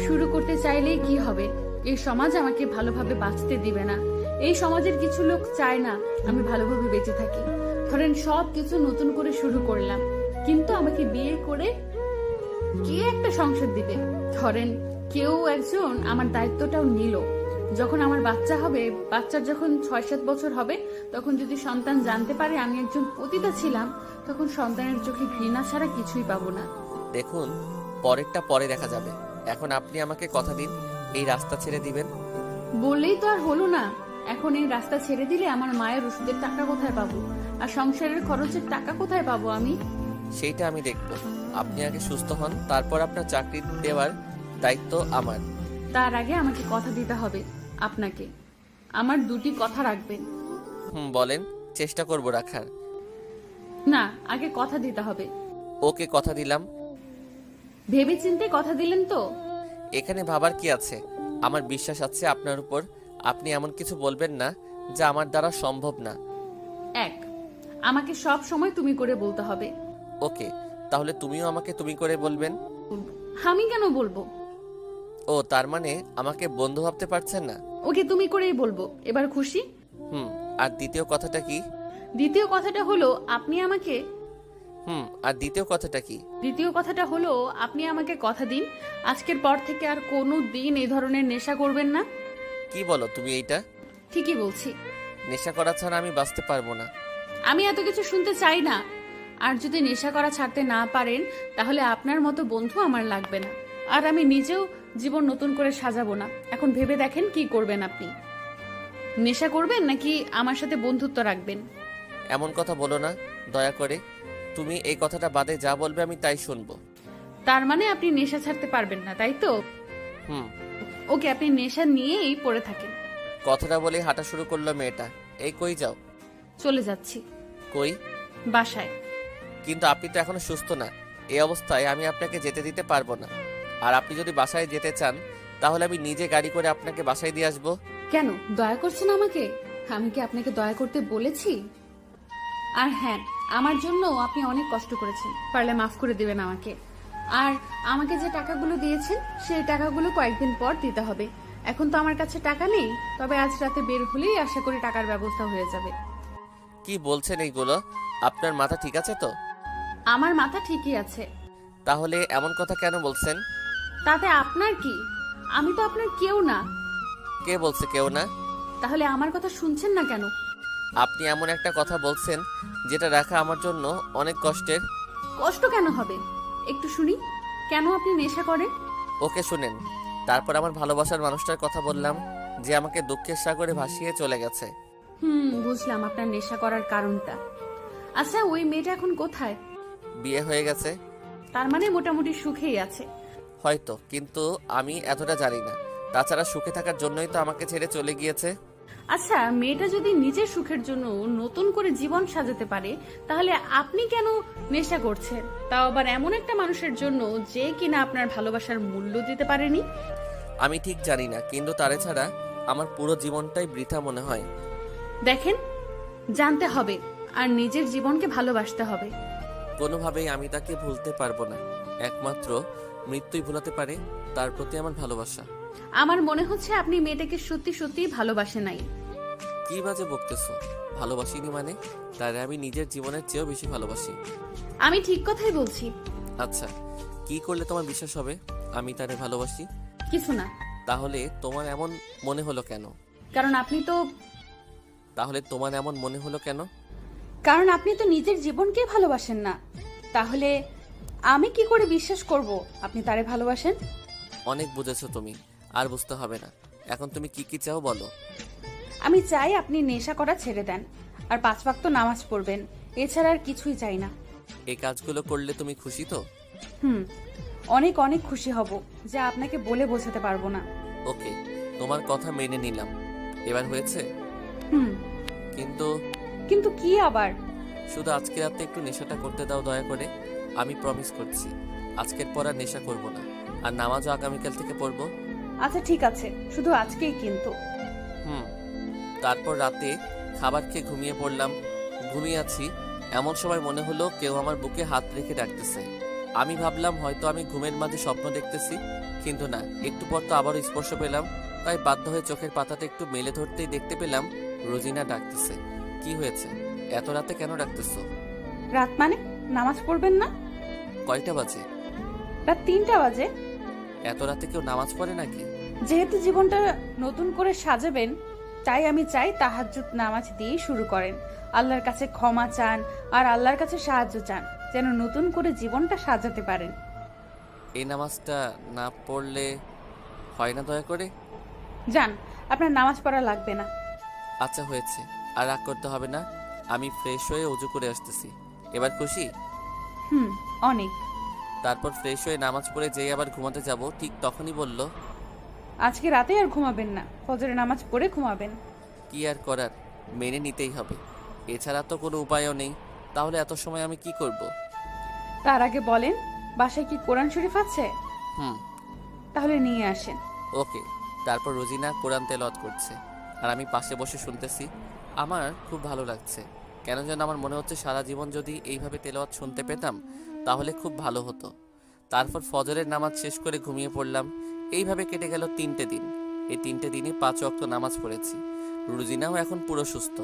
শুরু করতে চাইলেই কি হবে? এই সমাজ আমাকে ভালোভাবে বাঁচতে দিবে না। এই সমাজের কিছু লোক চায় না আমি ভালোভাবে বেঁচে থাকি। ধরেন সব কিছু নতুন করে শুরু করলাম, কিন্তু আমাকে বিয়ে করে কে একটা সংসার দিবে? ধরেন কেউ একজন আমার দায়িত্বটাও নিল। যখন আমার বাচ্চা হবে, বাচ্চার যখন 6-7 বছর হবে, তখন যদি সন্তান জানতে পারে আমি একজন পতিতা ছিলাম, তখন সন্তানের চোখে ঘৃণা ছাড়া কিছুই পাবো না। দেখুন, পরেরটা পরে দেখা যাবে। এখন আপনি আমাকে কথা দিন এই রাস্তা ছেড়ে দিবেন। বললেই তো আর হলো না। এখন এই রাস্তা ছেড়ে দিলে আমার মায়ের ওষুধের টাকা কোথায় পাবো? আর সংসারের খরচের টাকা কোথায় পাবো আমি? সেইটা আমি দেখব। আপনি আগে সুস্থ হন, তারপর আপনার চাকরি দেওয়ার দায়িত্ব আমার। তার আগে আমাকে কথা দিতে হবে আপনাকে। আমার 2টি কথা রাখবেন। বলেন, চেষ্টা করব রাখার। না, আগে কথা দিতে হবে। ওকে কথা দিলাম। ভেবেচিন্তে কথা দিলেন তো? এখানে ভাবার কি আছে? আমার বিশ্বাস আছে আপনার উপর। আপনি এমন কিছু বলবেন না যা আমার দ্বারা সম্ভব না। 1, আমাকে সব সময় তুমি করে বলতে হবে। ওকে, তাহলে তুমিও আমাকে তুমি করে বলবেন। আমি কেন বলবো? ও, তার মানে আমাকে বন্ধু ভাবতে পারছেন না? ওকে তুমি করেই বলবো। এবার খুশি? আর দ্বিতীয় কথাটা কি? দ্বিতীয় কথাটা হলো আপনি আমাকে আর দ্বিতীয় কথাটা কি? দ্বিতীয় কথাটা হলো আপনি আমাকে কথা দিন, আজকের পর থেকে আর কোনো দিন এই ধরনের নেশা করবেন না। কি বলো তুমি এইটা? ঠিকই বলছি। নেশা করা ছাড়া আমি বাঁচতে পারবো না। আমি এত কিছু শুনতে চাই না। আর যদি নেশা করা ছাড়তে না পারেন তাহলে আপনার মতো বন্ধু আমার লাগবে না। আর আমি নিজেও জীবন নতুন করে সাজাবো না। এখন ভেবে দেখেন কি করবেন আপনি। নেশা করবেন নাকি আমার সাথে বন্ধুত্ব রাখবেন? এমন কথা বলো না, দয়া করে। তুমি এই কথাটা বাদে যা বলবে আমি তাই শুনবো। তার মানে আপনি নেশা ছাড়তে পারবেন না, তাই তো? হুম। ওকে, আপনি নেশা নিয়েই পড়ে থাকেন। কথাটা বলেই হাঁটা শুরু করলো মেয়েটা। এই কই যাও? চলে যাচ্ছি কই? বাসায়। কিন্তু আপনি তো এখনো সুস্থ না। এই অবস্থায় আমি আপনাকে যেতে দিতে পারবো না। আর আপনি যদি বাসায় যেতে চান তাহলে আমি নিজে গাড়ি করে আপনাকে বাসায় দিয়ে আসবো। কেন দয়া করছেন আমাকে? আমি কি আপনাকে দয়া করতে বলেছি? আর হ্যাঁ, আমার জন্য আপনি অনেক কষ্ট করেছেন, পারলে মাফ করে দিবেন আমাকে। আর আমাকে যে টাকাগুলো দিয়েছেন সেই টাকাগুলো কয়েকদিন পর দিতে হবে। এখন তো আমার কাছে টাকা নেই, তবে আজ রাতে বের হলেই আশা করি টাকার ব্যবস্থা হয়ে যাবে। কি বলছেন এইগুলো? আপনার মাথা ঠিক আছে তো? আমার মাথা ঠিকই আছে। তাহলে এমন কথা কেন বলছেন? তাতে আপনার কি? আমি তো আপনার কেউ না। কে বলছে কেউ না? তাহলে আমার কথা শুনছেন না কেন? আপনি এমন একটা কথা বলছেন যেটা রাখা আমার জন্য অনেক কষ্টের। কষ্ট কেন হবে? একটু শুনি, কেন আপনি নেশা করেন? ওকে শুনেন। তারপর আমার ভালোবাসার মানুষটার কথা বললাম যে আমাকে দুঃখের সাগরে ভাসিয়ে চলে গেছে। বুঝলাম আপনার নেশা করার কারণটা। আচ্ছা, ওই মেয়েটা এখন কোথায়? বিয়ে হয়ে গেছে। তার মানে মোটামুটি সুখেই আছে। হয়তো, কিন্তু আমি এতটা জানি না। তাছাড়া সুখে থাকার জন্যই তো আমাকে ছেড়ে চলে গিয়েছে। আচ্ছা, মেয়েটা যদি নিজের সুখের জন্য নতুন করে জীবন সাজাতে পারে তাহলে আপনি কেন নেশা করছেন? তাও আবার এমন একটা মানুষের জন্য যে কিনা আপনার ভালোবাসার মূল্য দিতে পারেনি। আমি ঠিক জানি না, কিন্তু তারে ছাড়া আমার পুরো জীবনটাই বৃথা মনে হয়। দেখেন, জানতে হবে আর নিজের জীবনকে ভালোবাসতে হবে। কোনোভাবেই আমি তাকে ভুলতে পারবো না। একমাত্র মৃত্যুই ভুলাতে পারে তার প্রতি আমার ভালোবাসা। আমার মনে হচ্ছে আপনি মেয়েটাকে সত্যি সত্যি ভালোবাসেন নাই। কি বাজে বকতেছো? ভালোবাসিনি মানে? তারে আমি নিজের জীবনের চেয়েও বেশি ভালোবাসি। আমি ঠিক কথাই বলছি। আচ্ছা, কি করলে তোমার বিশ্বাস হবে আমি তারে ভালোবাসি? কিছু না। তাহলে তোমার এমন মনে হলো কেন? কারণ আপনি তো নিজের জীবনকে ভালোবাসেন না। তাহলে আমি কি করে বিশ্বাস করব আপনি তারে ভালোবাসেন? অনেক বুঝেছো তুমি, আর বুঝতে হবে না। এখন তুমি কি কি চাও বলো। আমি চাই আপনি নেশা করা ছেড়ে দেন আর 5 ওয়াক্ত নামাজ পড়বেন। এছাড়া আর কিছুই চাই না। এই কাজগুলো করলে তুমি খুশি তো? অনেক অনেক খুশি হব, যা আপনাকে বলে বোঝাতে পারবো না। ওকে, তোমার কথা মেনে নিলাম। এবার হয়েছে? হুম। কিন্তু কিন্তু কি আবার? শুধু আজকে রাতে একটু নেশাটা করতে দাও দয়া করে। আমি প্রমিস করছি আজকের পর আর নেশা করব না। আর নামাজও আগামীকাল থেকে পড়বো। আচ্ছা ঠিক আছে, শুধু আজকেই কিন্তু। তারপর রাতে খাবার খেয়ে ঘুমিয়ে পড়লাম। ঘুমিয়ে আছি, এমন সময় মনে হলো কেউ আমার বুকে হাত রেখে ডাকতেছে। আমি ভাবলাম হয়তো আমি ঘুমের মাঝে স্বপ্ন দেখতেছি, কিন্তু না। একটু পর তো আবারও স্পর্শ পেলাম, তাই বাধ্য হয়ে চোখের পাতাটা একটু মেলে ধরতেই দেখতে পেলাম রোজিনা ডাকতেছে। কি হয়েছে? এত রাতে কেন ডাকতেছো? রাত মানে নামাজ পড়বেন না? কয়টা বাজে? রাত 3টা বাজে। এত রাতে কেউ নামাজ পড়ে নাকি? যেহেতু জীবনটা নতুন করে সাজাবেন, তাই আমি চাই তাহাজ্জুদ নামাজ দিয়ে শুরু করেন। আল্লাহর কাছে ক্ষমা চান আর আল্লাহর কাছে সাহায্য চান, যেন নতুন করে জীবনটা সাজাতে পারেন। এই নামাজটা না পড়লে হয় না দয়া করে? যান, আপনার নামাজ পড়া লাগবে না। আচ্ছা হয়েছে, আর রাগ করতে হবে না। আমি ফ্রেশ হয়ে অজু করে আসতেছি। এবার খুশি? অনেক। তারপর ফ্রেশ হয়ে নামাজ পড়ে যেই আবার ঘুমাতে যাব, ঠিক তখনই বলল, আজকে রাতে আর ঘুমাবেন না, ফজরের নামাজ পড়ে ঘুমাবেন। কি আর করার, মেনে নিতেই হবে। এছাড়া তো কোনো উপায়ও নেই। তাহলে এত সময় আমি কি করব? তার আগে বলেন, বাসায় কি কোরআন শরীফ আছে? হুম। তাহলে নিয়ে আসেন। ওকে। তারপর রোজিনা কোরআন তেলাওয়াত করছে আর আমি পাশে বসে শুনতেছি। আমার খুব ভালো লাগছে। কেন যেন আমার মনে হচ্ছে সারা জীবন যদি এইভাবে তেলাওয়াত শুনতে পেতাম তাহলে খুব ভালো হতো। তারপর ফজরের নামাজ শেষ করে ঘুমিয়ে পড়লাম। এইভাবে কেটে গেল 3টে দিন। এই 3টে দিনই 5 ওয়াক্ত নামাজ পড়েছি। রুজিনাও এখন পুরো সুস্থ,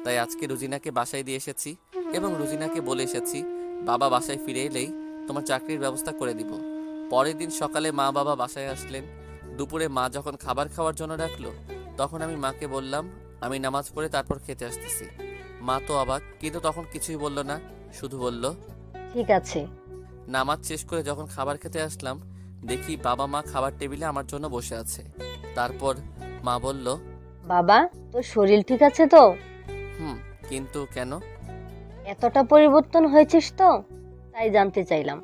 তাই আজকে রুজিনাকে বাসায় দিয়ে এসেছি এবং রুজিনাকে বলে এসেছি বাবা বাসায় ফিরে এলেই তোমার চাকরির ব্যবস্থা করে দিব। পরের দিন সকালে মা বাবা বাসায় আসলেন। দুপুরে মা যখন খাবার খাওয়ার জন্য ডাকলো তখন আমি মাকে বললাম আমি নামাজ পড়ে তারপর খেতে আসতেছি। মা তো অবাক, কিন্তু তখন কিছুই বলল না, শুধু বলল। ঠিক আছে। নামাজ শেষ করে যখন খাবার খেতে আসলাম, দেখি বাবা মা খাবার টেবিলে আমার জন্য বসে আছে। তারপর মা বলল, বাবা, তোর শরীর ঠিক আছে তো? হুম, কিন্তু কেন? এতটা পরিবর্তন হয়েছিস তো, তাই জানতে চাইলাম।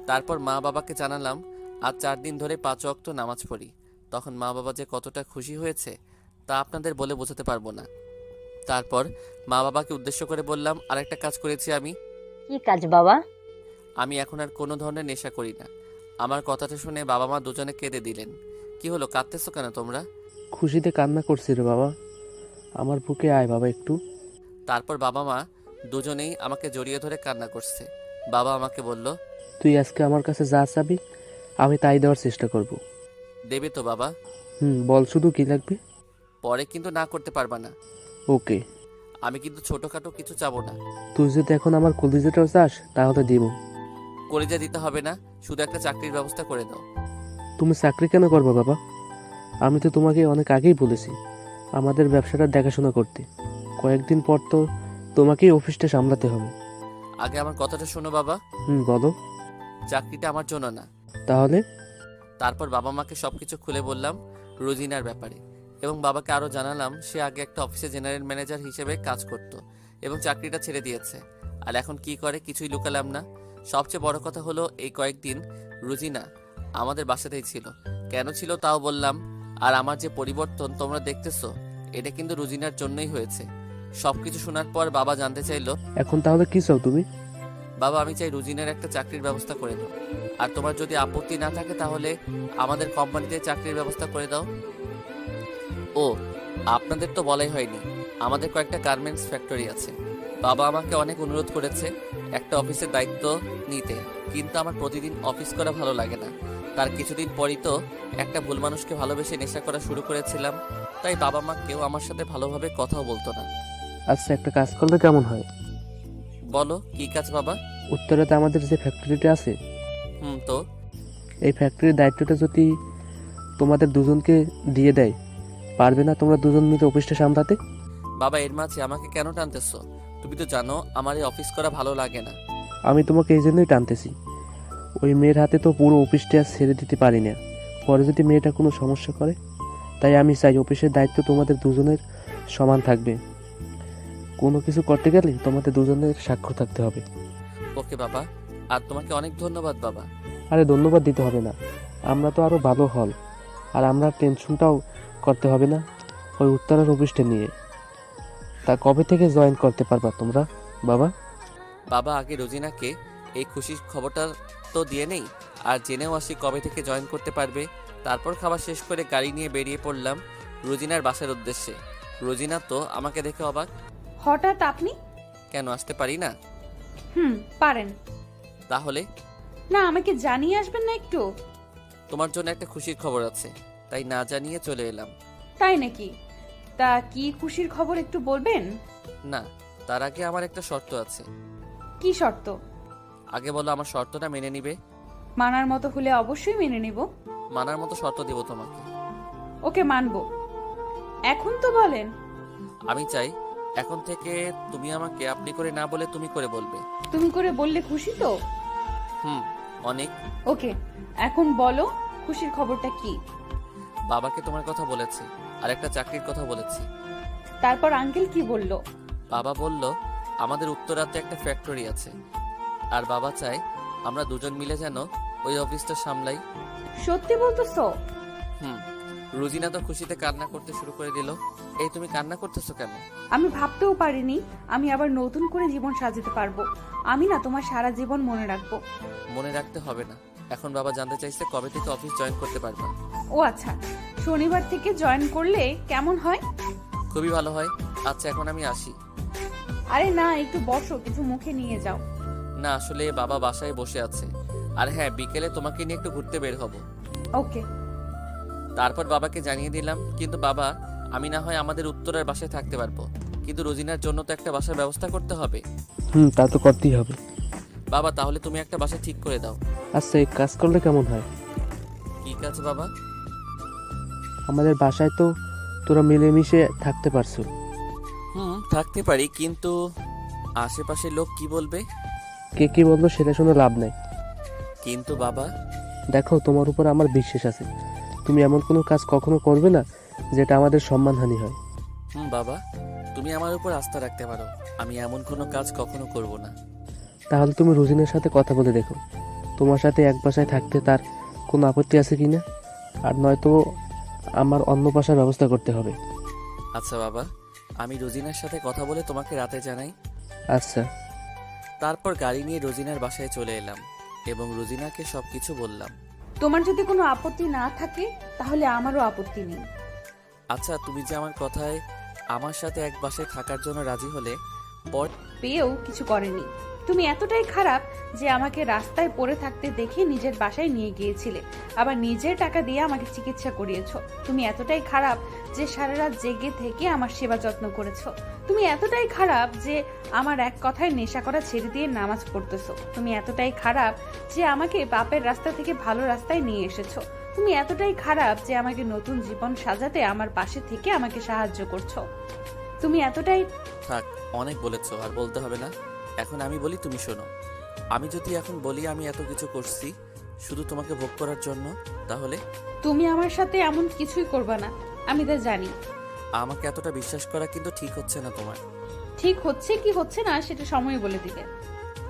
তারপর মা বাবাকে জানালাম আজ 4 দিন ধরে 5 ওয়াক্ত নামাজ পড়ি। তখন মা বাবা যে কতটা খুশি হয়েছে তা আপনাদের বলে বোঝাতে পারবো না। তারপর মা বাবাকে উদ্দেশ্য করে বললাম, আরেকটা কাজ করেছি আমি। কি কাজ বাবা? আমি এখন আর কোনো ধরনের নেশা করি না। আমার কথাটা শুনে বাবা মা দুজনে কেঁদে দিলেন। কি হলো, কাঁদতেছো কেন তোমরা? খুশিতে কান্না করছি রে বাবা। আমার বুকে আয় বাবা একটু। তারপর বাবা মা দুজনেই আমাকে জড়িয়ে ধরে কান্না করছে। বাবা আমাকে বলল, তুই আজকে আমার কাছে যা চাবি আমি তাই দেওয়ার চেষ্টা করব। দেবে তো বাবা? বল শুধু কি লাগবে। পরে কিন্তু না করতে পারবা না। ওকে। আমি কিন্তু ছোটখাটো কিছু চাবো না। তুই যদি এখন আমার কলিজাটাও চাস তাহলে দিব। কলিজা দিতে হবে না, শুধু একটা চাকরির ব্যবস্থা করে দাও। তুমি চাকরি কেন করবে বাবা? আমি তো তোমাকে অনেক আগেই বলেছি আমাদের ব্যবসাটা দেখাশোনা করতে। কয়েকদিন পর তো তোমাকেই অফিসটা সামলাতে হবে। আগে আমার কথাটা শোনো বাবা। বলো। চাকরিটা আমার জন্য না। তাহলে? তারপর বাবা মাকে সবকিছু খুলে বললাম রোজিনার ব্যাপারে, এবং বাবাকে আরও জানালাম সে আগে একটা অফিসে জেনারেল ম্যানেজার হিসেবে কাজ করত এবং চাকরিটা ছেড়ে দিয়েছে, আর এখন কি করে কিছুই লুকালাম না। সবচেয়ে বড় কথা হলো এই কয়েকদিন রোজিনা আমাদের বাসাতেই ছিল। কেন ছিল তাও বললাম। আর আমার যে পরিবর্তন তোমরা দেখতেছো, এটা কিন্তু রোজিনার জন্যই হয়েছে। সবকিছু শোনার পর বাবা জানতে চাইলো, এখন তাহলে কি চাও তুমি? বাবা আমি চাই রুজিনের একটা চাকরির ব্যবস্থা করে দাও, আর তোমার যদি আপত্তি না থাকে তাহলে আমাদের কোম্পানিতে চাকরির ব্যবস্থা করে দাও। ও, আপনাদের তো বলাই হয়নি, আমাদের কয়েকটা গার্মেন্টস ফ্যাক্টরি আছে। বাবা আমাকে অনেক অনুরোধ করেছে একটা অফিসের দায়িত্ব নিতে, কিন্তু আমার প্রতিদিন অফিস করা ভালো লাগে না। তার কিছুদিন পরই তো একটা ভুল মানুষকে ভালোবেসে নেশা করা শুরু করেছিলাম, তাই বাবা মা কেউ আমার সাথে ভালোভাবে কথাও বলতো না। আচ্ছা, একটা কাজ করলে কেমন হয়? বলো, কি কাজ বাবা? উত্তরাতে আমাদের যে ফ্যাক্টরিটা আছে, তো এই ফ্যাক্টরির দায়িত্বটা যদি তোমাদের দুজনকে দিয়ে দেয়, পারবে না তোমরা দুজন মিলে অফিসটা সামলাতে? বাবা এর মাঝে আমাকে কেন টানতেছো? তুমি তো জানো আমার এই অফিস করা ভালো লাগে না। আমি তোমাকে এই জন্যই টানতেছি। ওই মেয়ের হাতে তো পুরো অফিসটা ছেড়ে দিতে পারি না, পরে যদি মেয়েটা কোনো সমস্যা করে। তাই আমি চাই অফিসের দায়িত্ব তোমাদের দুজনের সমান থাকবে। কোনো কিছু করতে গেলে তোমাদের দুজনের স্বাক্ষর থাকতে হবে। ওকে বাবা, আর তোমাকে অনেক ধন্যবাদ বাবা। আরে ধন্যবাদ দিতে হবে না, আমরা তো আরও ভালো হল, আর আমরা টেনশনটাও করতে হবে না ওই উত্তরার অফিসটা নিয়ে। তা কবে থেকে জয়েন করতে পারবা তোমরা বাবা? বাবা আগে রোজিনাকে এই খুশির খবরটা তো দিয়ে নেই, আর জেনেও আসি কবে থেকে জয়েন করতে পারবে। তারপর খাবার শেষ করে গাড়ি নিয়ে বেরিয়ে পড়লাম রোজিনার বাসার উদ্দেশ্যে। রোজিনা তো আমাকে দেখে অবাক। হঠাৎ আপনি? কেন আসতে পারি না? পারেন। তাহলে? না, আমাকে জানিয়ে আসবেন না একটু? তোমার জন্য একটা খুশির খবর আছে, তাই না জানিয়ে চলে এলাম। তাই নাকি? তা কি খুশির খবর একটু বলবেন? না, তার আগে আমার একটা শর্ত আছে। কি শর্ত? আগে বলো আমার শর্তটা মেনে নিবে? মানার মতো হলে অবশ্যই মেনে নেব। মানার মতো শর্ত দেব তোমাকে। ওকে, মানবো। এখন তো বলেন। আমি চাই এখন থেকে তুমি আমাকে আপনি করে না বলে তুমি করে বলবে। তুমি করে বললে খুশি তো? অনেক। ওকে, এখন বলো খুশির খবরটা কি? বাবাকে তোমার কথা বলেছি, আর একটা চাকরির কথা বলেছি। তারপর আঙ্কেল কি বলল? বাবা বলল আমাদের উত্তরাতে একটা ফ্যাক্টরি আছে, আর বাবা চায় আমরা দুজন মিলে যেন ওই অফিসটা সামলাই। সত্যি বলতেছো? রুজিনা তো খুশিতে কান্না করতে শুরু করে দিল। এই তুমি কান্না করতেছো কেন? আমি ভাবতেও পারিনি আমি আবার নতুন করে জীবন সাজাতে পারবো। আমি না তোমার সারা জীবন মনে রাখবো। মনে রাখতে হবে না, এখন বাবা জানতে চাইছে কবে থেকে অফিস জয়েন করতে পারবা। ও আচ্ছা, শনিবার থেকে জয়েন করলে কেমন হয়? খুবই ভালো হয়। আচ্ছা এখন আমি আসি। আরে না, একটু বসো, কিছু মুখে নিয়ে যাও। না আসলে বাবা বাসায় বসে আছে, আর হ্যাঁ বিকেলে তোমাকে নিয়ে একটু ঘুরতে বের হব। ওকে। তারপর বাবাকে জানিয়ে দিলাম, কিন্তু বাবা আমি না হয় আমাদের উত্তরের বাসায় থাকতে পারবো, কিন্তু রোজিনার জন্য তো একটা বাসার ব্যবস্থা করতে হবে। তা তো করতেই হবে। বাবা তাহলে তুমি একটা বাসা ঠিক করে দাও। আচ্ছা, এই কাজ করলে কেমন হয়? কি কাজ বাবা? আমাদের বাসায় তো তোরা মিলেমিশে থাকতে পারছো। থাকতে পারি, কিন্তু আশেপাশের লোক কি বলবে? কে কি বললো সেটা শুনে লাভ নেই। কিন্তু বাবা, দেখো, তোমার উপর আমার বিশ্বাস আছে। তুমি এমন কোনো কাজ কখনো করবে না যেটা আমাদের সম্মানহানি হয়। বাবা, তুমি আমার উপর আস্থা রাখতে পারো। আমি এমন কোনো কাজ কখনো করব না। তাহলে তুমি রুজিনের সাথে কথা বলে দেখো, তোমার সাথে এক বাসায় থাকতে তার কোনো আপত্তি আছে কি না। আর নয়তো আমার অন্য বাসার ব্যবস্থা করতে হবে। আচ্ছা বাবা, আমি রোজিনার সাথে কথা বলে তোমাকে রাতে জানাই। আচ্ছা। তারপর গাড়ি নিয়ে রোজিনার বাসায় চলে এলাম এবং রোজিনাকে সবকিছু বললাম। তোমার যদি কোনো আপত্তি না থাকে তাহলে আমারও আপত্তি নেই। আচ্ছা, তুমি যে আমার কথায় আমার সাথে এক বাসায় থাকার জন্য রাজি হলে, পর পেয়েও কিছু করেনি। তুমি এতটাই খারাপ যে আমাকে রাস্তায় পড়ে থাকতে দেখে নিজের বাসায় নিয়ে গিয়েছিলে, আবার নিজের টাকা দিয়ে আমাকে চিকিৎসা করিয়েছো। তুমি এতটাই খারাপ যে সারা রাত জেগে থেকে আমার সেবা যত্ন করেছো। তুমি এতটাই খারাপ যে আমার এক কথায় নেশা করা ছেড়ে দিয়ে নামাজ পড়তেছো। তুমি এতটাই খারাপ যে আমাকে পাপের রাস্তা থেকে ভালো রাস্তায় নিয়ে এসেছো। তুমি এতটাই খারাপ যে আমাকে নতুন জীবন সাজাতে আমার পাশে থেকে আমাকে সাহায্য করছো। তুমি এতটাই থাক, অনেক বলেছো, আর বলতে হবে না। এখন আমি বলি, তুমি শোনো। আমি যদি এখন বলি আমি এত কিছু করছি শুধু তোমাকে ভোগ করার জন্য, তাহলে তুমি আমার সাথে এমন কিছুই করবে না, আমি তা জানি। আমাকে এতটা বিশ্বাস করা কিন্তু ঠিক হচ্ছে না তোমার। ঠিক হচ্ছে কি হচ্ছে না সেটা সময় বলে দিবে।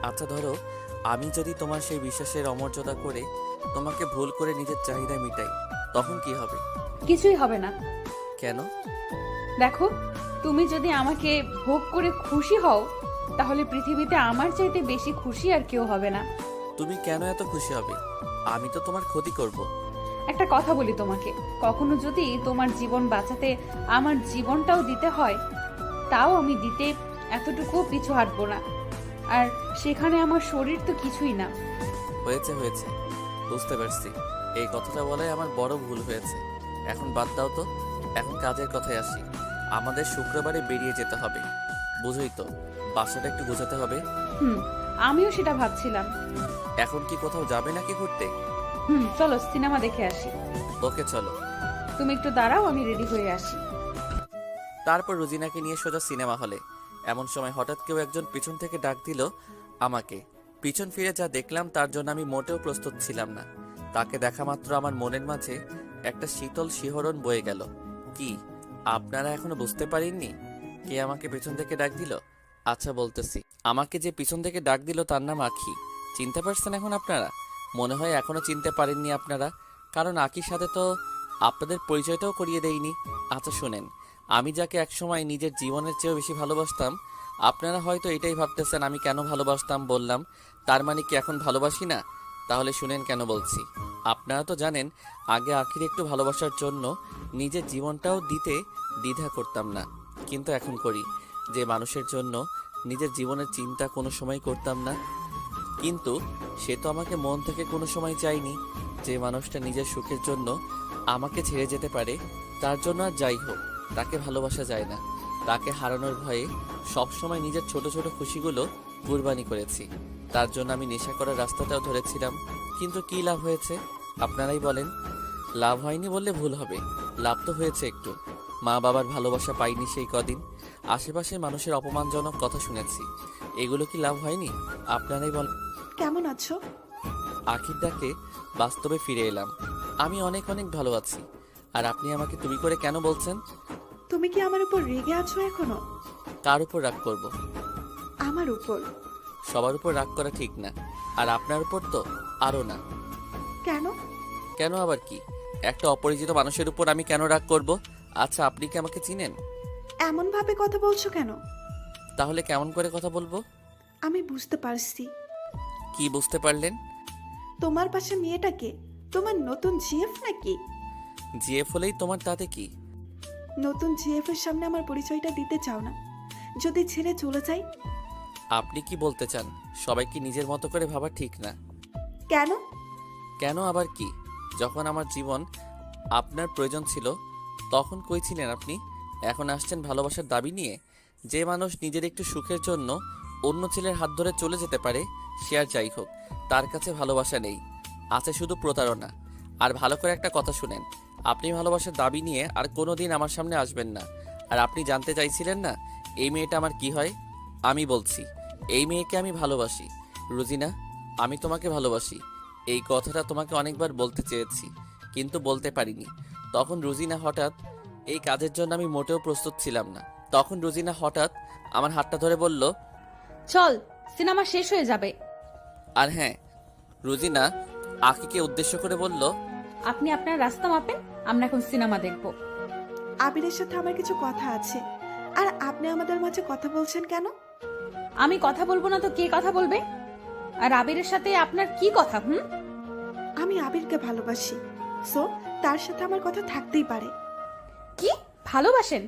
আচ্ছা ধরো, আমি যদি তোমার সেই বিশ্বাসের অমর্যাদা করে তোমাকে ভুল করে নিজের চাহিদা মিটাই, তখন কি হবে? কিছুই হবে না। কেন? দেখো, তুমি যদি আমাকে ভোগ করে খুশি হও তাহলে পৃথিবীতে আমার চাইতে বেশি খুশি আর কেউ হবে না। তুমি কেন এত খুশি হবে? আমি তো তোমার ক্ষতি করব। একটা কথা বলি তোমাকে, কখনো যদি তোমার জীবন বাঁচাতে আমার জীবনটাও দিতে হয়, তাও আমি দিতে এতটুকুও পিছু হাঁটবো না। আর সেখানে আমার শরীর তো কিছুই না। হয়েছে হয়েছে, বুঝতে পারছি। এই কথাটা বলাই আমার বড় ভুল হয়েছে। এখন বাদ দাও তো, এখন কাজের কথায় আসি। আমাদের শুক্রবারে বেরিয়ে যেতে হবে, বুঝোই তো, বাসাটা একটু গোছাতে হবে। আমিও সেটা ভাবছিলাম। এখন কি কোথাও যাবে নাকি ঘুরতে? চলো সিনেমা দেখে আসি। ওকে চলো। তুমি একটু দাঁড়াও, আমি রেডি হয়ে আসি। তারপর রুজিনাকে নিয়ে সোজা সিনেমা হলে। এমন সময় হঠাৎ কেউ একজন পিছন থেকে ডাক দিল আমাকে। পিছন ফিরে যা দেখলাম তার জন্য আমি মোটেও প্রস্তুত ছিলাম না। তাকে দেখা মাত্র আমার মনের মাঝে একটা শীতল শিহরণ বয়ে গেল। কি আপনারা এখনো বুঝতে পারেননি কে আমাকে পিছন থেকে ডাক দিল? আচ্ছা বলতেছি। আমাকে যে পিছন থেকে ডাক দিল তার নাম আখি। চিনতে পারছেন এখন আপনারা? মনে হয় এখনো চিনতে পারেননি আপনারা, কারণ আখির সাথে তো আপনাদের পরিচয়টাও করিয়ে দেইনি। আচ্ছা শোনেন, আমি যাকে একসময় নিজের জীবনের চেয়েও বেশি ভালোবাসতাম, আপনারা হয়তো এটাই ভাবতেছেন আমি কেন ভালোবাসতাম বললাম, তার মানে কি এখন ভালোবাসি না? তাহলে শুনেন কেন বলছি। আপনারা তো জানেন আগে আখির একটু ভালোবাসার জন্য নিজের জীবনটাও দিতে দ্বিধা করতাম না, কিন্তু এখন করি। যে মানুষের জন্য নিজের জীবনের চিন্তা কোনো সময় করতাম না, কিন্তু সে তো আমাকে মন থেকে কোনো সময় চায়নি। যে মানুষটা নিজের সুখের জন্য আমাকে ছেড়ে যেতে পারে, তার জন্য আর যাই হোক তাকে ভালোবাসা যায় না। তাকে হারানোর ভয়ে সবসময় নিজের ছোট ছোট খুশিগুলো কুরবানি করেছি। তার জন্য আমি নেশা করার রাস্তাটাও ধরেছিলাম, কিন্তু কি লাভ হয়েছে আপনারাই বলেন? লাভ হয়নি বললে ভুল হবে, লাভ তো হয়েছে একটু। মা বাবার ভালোবাসা পাইনি সেই কদিন, আশেপাশের মানুষের অপমানজনক কথা শুনেছি। এগুলো কি লাভ হয়নি? আপনারাই বল। কেমন আছো? আখির ডাকে বাস্তবে ফিরে এলাম। আমি অনেক অনেক ভালো আছি। আর আপনি আমাকে তুমি করে কেন বলছেন? তুমি কি আমার উপর রেগে আছো এখনো? কার উপর রাগ করব? আমার উপর। সবার উপর রাগ করা ঠিক না, আর আপনার উপর তো আরও না। কেন? কেন আবার কি? একটা অপরিচিত মানুষের উপর আমি কেন রাগ করব? আচ্ছা আপনি কি আমাকে চিনেন? এমন ভাবে কথা বলছো কেন? তাহলে কেমন করে কথা বলবো? আমি বুঝতে পারছি। কি বুঝতে পারলেন? তোমার পাশে মেয়েটাকে তোমার নতুন জিএফ নাকি? জিএফ হলেই তোমার তাতে কি? নতুন জিএফ এর সামনে আমার পরিচয়টা দিতে চাও না? যদি ছেড়ে চলে যাই? আপনি কি বলতে চান সবাইকে নিজের মতো করে ভাবা ঠিক না? কেন? কেন আবার কি? যখন আমার জীবন আপনার প্রয়োজন ছিল তখন কই ছিলেন আপনি? এখন আসছেন ভালোবাসার দাবি নিয়ে। যে মানুষ নিজের একটু সুখের জন্য অন্য ছেলের হাত ধরে চলে যেতে পারে, সে আর যাই হোক তার কাছে ভালোবাসা নেই, আছে শুধু প্রতারণা। আর ভালো করে একটা কথা শুনেন, আপনি ভালোবাসার দাবি নিয়ে আর কোনোদিন আমার সামনে আসবেন না। আর আপনি জানতে চাইছিলেন না এই মেয়েটা আমার কি হয়? আমি বলছি, এই মেয়েকে আমি ভালোবাসি। রুজিনা, আমি তোমাকে ভালোবাসি। এই কথাটা তোমাকে অনেকবার বলতে চেয়েছি, কিন্তু বলতে পারিনি। তখন রুজিনা হঠাৎ, এই কাজের জন্য আমি মোটেও প্রস্তুত ছিলাম না। তখন রুজিনা হঠাৎ আমার হাতটা ধরে বলল, চল, সিনেমা শেষ হয়ে যাবে। আর হ্যাঁ, রুজিনা আকিকে উদ্দেশ্য করে বলল, আপনি আপনার রাস্তা মাপেন, আমরা এখন সিনেমা দেখব। আবিরের সাথে আমার কিছু কথা আছে, আর আপনি আমাদের মাঝে কথা বলছেন কেন? আমি কথা বলবো না তো কে কথা বলবে? আর আবিরের সাথে আপনার কি কথা? আমি আবিরকে ভালোবাসি, সো তার সাথে আমার কথা থাকতেই পারে। কি ভালোবাসেন?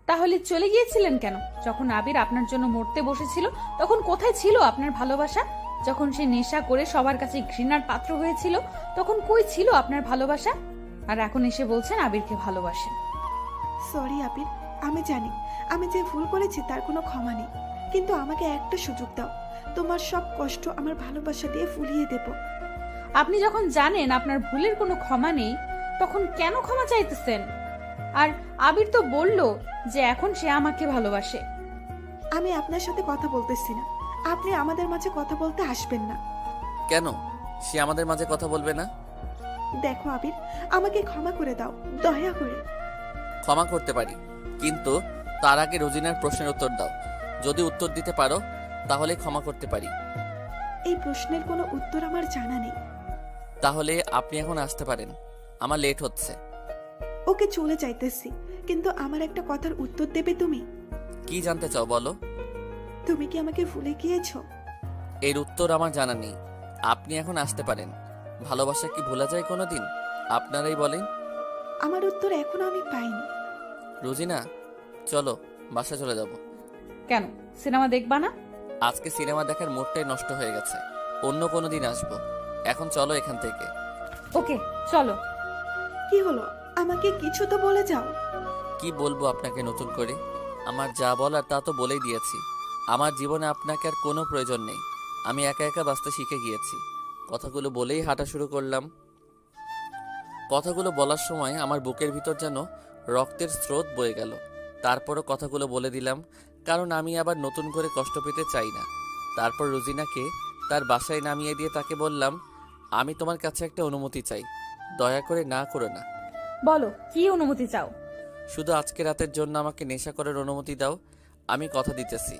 তাহলে চলে গিয়েছিলেন কেন? যখন আবির আপনার জন্য মরতে বসেছিল তখন কোথায় ছিল আপনার ভালোবাসা? যখন সে নেশা করে সবার কাছে ঘৃণার পাত্র হয়েছিল তখন কই ছিল আপনার ভালোবাসা? আর এখন এসে বলছেন আবিরকে ভালোবাসেন। সরি আবির, আমি জানি আমি যে ভুল করেছি তার কোনো ক্ষমা নেই, কিন্তু আমাকে একটা সুযোগ দাও। তোমার সব কষ্ট আমার ভালোবাসা দিয়ে ফুলিয়ে দেব। আপনি যখন জানেন আপনার ভুলের কোনো ক্ষমা নেই তখন কেন ক্ষমা চাইতেছেন? আর আবির তো বলল যে এখন সে আমাকে ভালোবাসে। আমি আপনার সাথে কথা বলতেছি না, আপনি আমাদের মাঝে কথা বলতে আসবেন না। কেন সে আমাদের মাঝে কথা বলবে না? দেখো আবির, আমাকে ক্ষমা করে দাও, দয়া করে। ক্ষমা করতে পারি, কিন্তু তার আগে রোজিনার প্রশ্নের উত্তর দাও। যদি উত্তর দিতে পারো তাহলে ক্ষমা করতে পারি। এই প্রশ্নের কোনো উত্তর আমার জানা নেই। তাহলে আপনি এখন আসতে পারেন, আমার লেট হচ্ছে। ওকে, চলে যাইতেছি, কিন্তু আমার একটা কথার উত্তর দেবে তুমি? কি জানতে চাও বলো। তুমি কি আমাকে ভুলে গিয়েছো? এর উত্তর আমার জানা নেই। আপনি এখন আসতে পারেন। ভালোবাসা কি ভোলা যায় কোনোদিন? আপনারাই বলেন। আমার উত্তর এখনো আমি পাইনি। রোজিনা, চলো বাসা চলে যাব। কেন সিনেমা দেখবা না? আজকে সিনেমা দেখার মুডটাই নষ্ট হয়ে গেছে, অন্য কোনো দিন আসবো। এখন চলো এখান থেকে। ওকে চলো। কি হলো, আমাকে কিছু তো বলে যাও। কি বলবো আপনাকে নতুন করে? আমার যা বলার তা তো বলেই দিয়েছি। আমার জীবনে আপনাকে আর কোনো প্রয়োজন নেই। আমি একা একা বাঁচতে শিখে গিয়েছি। কথাগুলো বলেই হাঁটা শুরু করলাম। কথাগুলো বলার সময় আমার বুকের ভিতর যেন রক্তের স্রোত বয়ে গেল। তারপরও কথাগুলো বলে দিলাম, কারণ আমি আবার নতুন করে কষ্ট পেতে চাই না। তারপর রুজিনাকে তার বাসায় নামিয়ে দিয়ে তাকে বললাম, আমি তোমার কাছে একটা অনুমতি চাই, দয়া করে না করো না। বলো কি অনুমতি চাও? শুধু আজকে রাতের জন্য আমাকে নেশা করার অনুমতি দাও। আমি কথা দিতেছি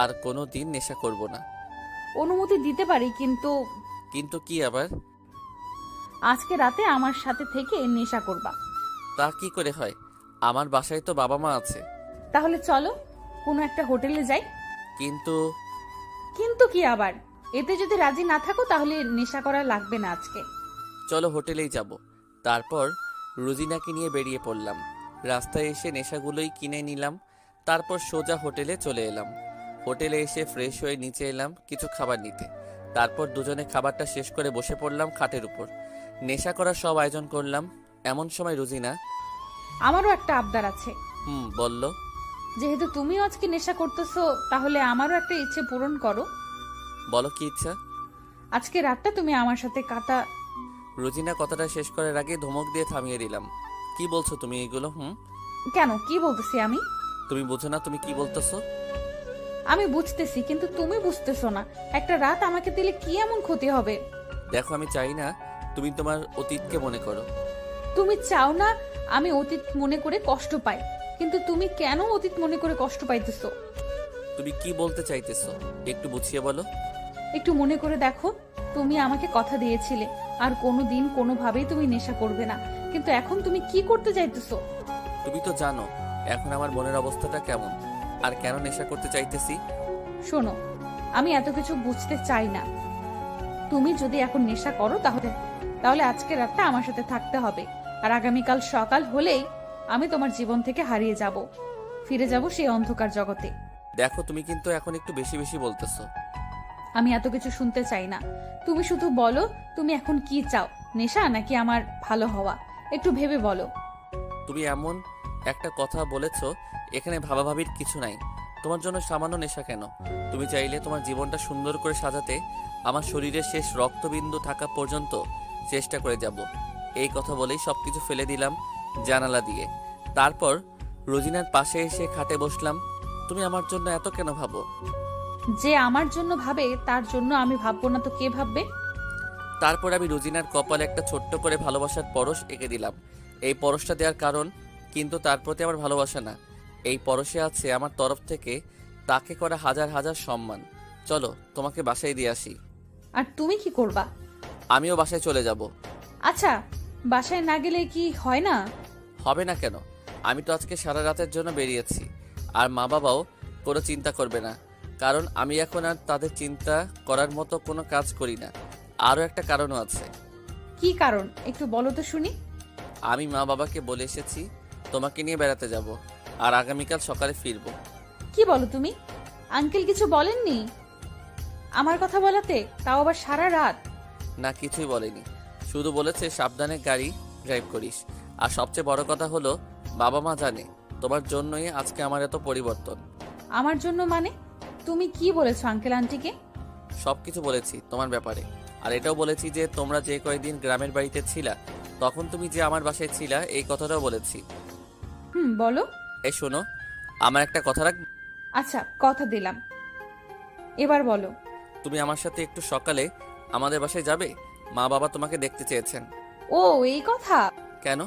আর কোনো দিন নেশা করব না। অনুমতি দিতে পারি, কিন্তু কিন্তু কি আবার? আজকে রাতে আমার সাথে থেকে নেশা করবা। তা কি করে হয়? আমার বাসায় তো বাবা মা আছে। তাহলে চলো কোনো একটা হোটেলে যাই। কিন্তু কিন্তু কি আবার? এতে যদি রাজি না থাকো তাহলে নেশা করা লাগবে না আজকে। চলো হোটেলেই যাব। তারপর রুজিনাকে নিয়ে বেরিয়ে পড়লাম। রাস্তায় এসে নেশাগুলোই কিনে নিলাম। তারপর সোজা হোটেলে চলে এলাম। হোটেলে এসে ফ্রেশ হয়ে নিচে এলাম কিছু খাবার নিতে। তারপর দুজনে খাবারটা শেষ করে বসে পড়লাম খাটের উপর। নেশা করার সব আয়োজন করলাম। এমন সময় রুজিনা, আমারও একটা আবদার আছে। বলল। যেহেতু তুমিও আজকে নেশা করতেছো তাহলে আমারও একটা ইচ্ছে পূরণ করো। বলো কি ইচ্ছা? আজকে রাতটা তুমি আমার সাথে কাটা। রুজিনা কথাটা শেষ করার আগে ধমক দিয়ে থামিয়ে দিলাম। কি বলছো তুমি এগুলো? কেন কি বলতেছি আমি? তুমি বুঝো না তুমি কি বলতেছো? আমি বুঝতেছি কিন্তু তুমি বুঝতেছো না। একটা রাত আমাকে দিলে কি এমন ক্ষতি হবে? দেখো, আমি চাই না তুমি তোমার অতীতকে মনে করো। তুমি চাও না আমি অতীত মনে করে কষ্ট পাই, কিন্তু তুমি কেন অতীত মনে করে কষ্ট পাইতেছো? তুমি কি বলতে চাইতেছো একটু বুঝিয়ে বলো। একটু মনে করে দেখো, তুমি আমাকে কথা দিয়েছিলে আর কোনোদিন কোনোভাবেই তুমি নেশা করবে না, কিন্তু এখন তুমি কি করতে চাইতেছো? তুমি তো জানো এখন আমার মনের অবস্থাটা কেমন, আর কেন নেশা করতে চাইতেছি। শোনো, আমি এত কিছু বুঝতে চাই না। তুমি যদি এখন নেশা করো তাহলে আজকে রাতটা আমার সাথে থাকতে হবে, আর আগামীকাল সকাল হলেই আমি তোমার জীবন থেকে হারিয়ে যাব, ফিরে যাব সেই অন্ধকার জগতে। দেখো, তুমি কিন্তু এখন একটু বেশি বেশি বলতেছো। আমি এত কিছু শুনতে চাই না। তুমি শুধু বলো তুমি এখন কি চাও, নেশা নাকি আমার ভালো হওয়া? একটু ভেবে বলো। তুমি এমন একটা কথা বলেছো, এখানে ভাবাভাবির কিছু নাই। তোমার জন্য সামান্য নেশা কেন? তুমি চাইলে তোমার জীবনটা সুন্দর করে সাজাতে আমার শরীরের শেষ রক্তবিন্দু থাকা পর্যন্ত চেষ্টা করে যাব। এই কথা বলেই সব কিছু ফেলে দিলাম জানালা দিয়ে। তারপর রোজিনার পাশে এসে খাটে বসলাম। তুমি আমার জন্য এত কেন ভাবো? যে আমার জন্য ভাবে তার জন্য আমি ভাববো না তো কে ভাববে? তারপর আমি রোজিনার কপালে একটা ছোট্ট করে ভালোবাসার পরশ এঁকে দিলাম। এই পরশটা দেওয়ার কারণ কিন্তু তার প্রতি আমার ভালোবাসা না, এই পরশে আছে আমার তরফ থেকে তাকে করা হাজার হাজার সম্মান। চলো তোমাকে বাসায় দিয়ে আসি। আর তুমি কি করবা? আমিও বাসায় চলে যাব। আচ্ছা, বাসায় না গেলে কি হয় না? হবে না কেন? আমি তো আজকে সারা রাতের জন্য বেরিয়েছি, আর মা বাবাও কোনো চিন্তা করবে না, কারণ আমি এখন আর তাদের চিন্তা করার মতো কোনো কাজ করি না। আরও একটা কারণও আছে। কি কারণ একটু বলো তো শুনি। আমি মা বাবাকে বলে এসেছি তোমাকে নিয়ে বেড়াতে যাব, আর আগামীকাল সকালে ফিরবো। কি বলো তুমি? আঙ্কেল কিছু বলেননি আমার কথা বলাতে, তাও আবার সারা রাত? না, কিছুই বলেনি, শুধু বলেছে সাবধানে গাড়ি ড্রাইভ করিস। আর সবচেয়ে বড় কথা হলো বাবা মা জানে তোমার জন্যই আজকে আমার এত পরিবর্তন। আমার জন্য মানে? তুমি কি বলেছো আঙ্কেল আন্টিকে? সব কিছু বলেছি তোমার ব্যাপারে, আর এটাও বলেছি যে তোমরা যে কয়েকদিন গ্রামের বাড়িতে ছিলা তখন তুমি যে আমার বাসায় ছিলা, এই কথাটাও বলেছি। বলো। এই শোনো, আমার একটা কথা রাখ। আচ্ছা, কথা দিলাম, এবার বলো। তুমি আমার সাথে একটু সকালে আমাদের বাসায় যাবে? মা বাবা তোমাকে দেখতে চেয়েছেন। ও, এই কথা? কেন,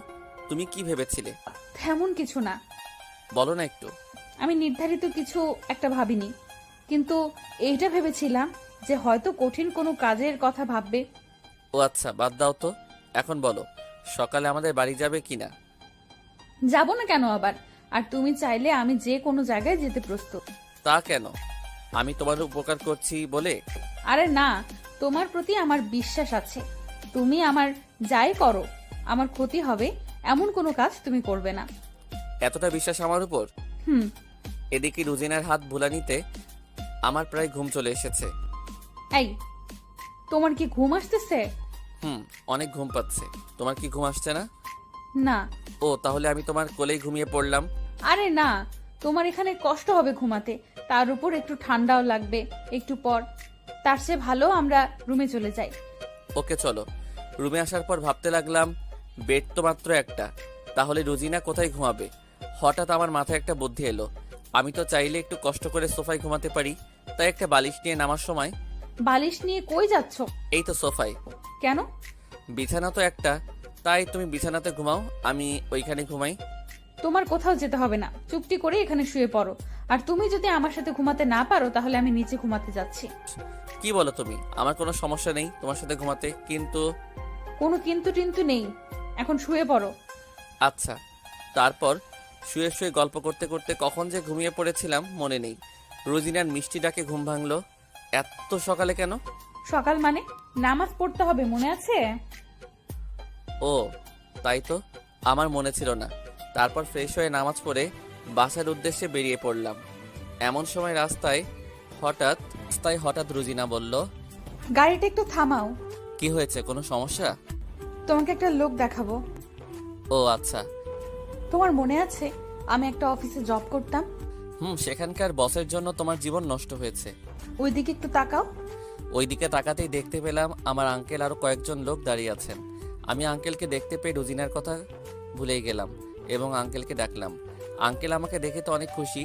তুমি কি ভেবেছিলে? তেমন কিছু না। বলো না একটু। আমি নির্ধারিত কিছু একটা ভাবিনি, কিন্তু এইটা ভেবেছিলাম যে হয়তো কঠিন কোনো কাজের কথা ভাববে। ও আচ্ছা, বাদ দাও তো। এখন বলো, সকালে আমাদের বাড়ি যাবে কি না? যাব না কেন আবার? আর তুমি চাইলে আমি যে কোনো জায়গায় যেতে প্রস্তুত। তা কেন? আমি তোমার উপকার করছি বলে? আরে না, তোমার প্রতি আমার বিশ্বাস আছে। তুমি আমার যাই করো আমার ক্ষতি হবে এমন কোনো কাজ তুমি করবে না। এতটা বিশ্বাস আমার উপর? হুম। এদিকে রুজিনার হাত ভুলানিতে আমার প্রায় ঘুম চলে এসেছে। এই, তোমার কি ঘুম আসতেছে? অনেক ঘুম পাচ্ছে। তোমার কি ঘুম আসছে না? না। ও, তাহলে আমি তোমার কোলেই ঘুমিয়ে পড়লাম। আরে না, তোমার এখানে কষ্ট হবে ঘুমাতে, তার উপর একটু ঠান্ডাও লাগবে একটু পর। তার চেয়ে ভালো আমরা রুমে চলে যাই। ওকে চলো। রুমে আসার পর ভাবতে লাগলাম, বেড তো মাত্র একটা, তাহলে রুজিনা কোথায় ঘুমাবে? হঠাৎ আমার মাথায় একটা বুদ্ধি এলো, আমি তো চাইলে একটু কষ্ট করে সোফায় ঘুমাতে পারি। তাই একটা বালিশ নিয়ে নামার সময়। বালিশ নিয়ে কই যাচ্ছ? এই তো সোফায়। কেন? বিছানা তো একটা, তাই তুমি বিছানাতে ঘুমাও, আমি ওইখানে ঘুমাই। তোমার কোথাও যেতে হবে না, চুপটি করে এখানে শুয়ে পড়ো। আর তুমি যদি আমার সাথে ঘুমাতে না পারো তাহলে আমি নিচে ঘুমাতে যাচ্ছি। কি বলো তুমি? আমার কোনো সমস্যা নেই তোমার সাথে ঘুমাতে, কিন্তু। কোনো কিন্তু টিন্তু নেই, এখন শুয়ে পড়ো। আচ্ছা। তারপর শুয়ে শুয়ে গল্প করতে করতে কখন যে ঘুমিয়ে পড়েছিলাম মনে নেই। রোজিনার মিষ্টি ডাকে ঘুম ভাঙলো। এত সকালে কেন? সকাল মানে নামাজ পড়তে হবে, মনে আছে? ও তাই তো, আমার মনে ছিল না। তারপর ফ্রেশ হয়ে নামাজ পড়ে বাসার উদ্দেশ্যে বেরিয়ে পড়লাম। এমন সময় রাস্তায় হঠাৎ রুজিনা বলল, গাড়িটা একটু থামাও। কি হয়েছে, কোনো সমস্যা? তোমাকে একটা লোক দেখাবো। ও আচ্ছা। তোমার মনে আছে আমি একটা অফিসে জব করতাম? সেখানকার বসের জন্য তোমার জীবন নষ্ট হয়েছে। ওইদিকে একটু তাকাও। ওইদিকে তাকাতেই দেখতে পেলাম আমার আঙ্কেল আরো কয়েকজন লোক দাঁড়িয়ে আছেন। আমি আঙ্কেলকে দেখতে পেয়ে রুজিনার কথা ভুলেই গেলাম এবং আঙ্কেলকে ডাকলাম। আঙ্কেল আমাকে দেখে তো অনেক খুশি।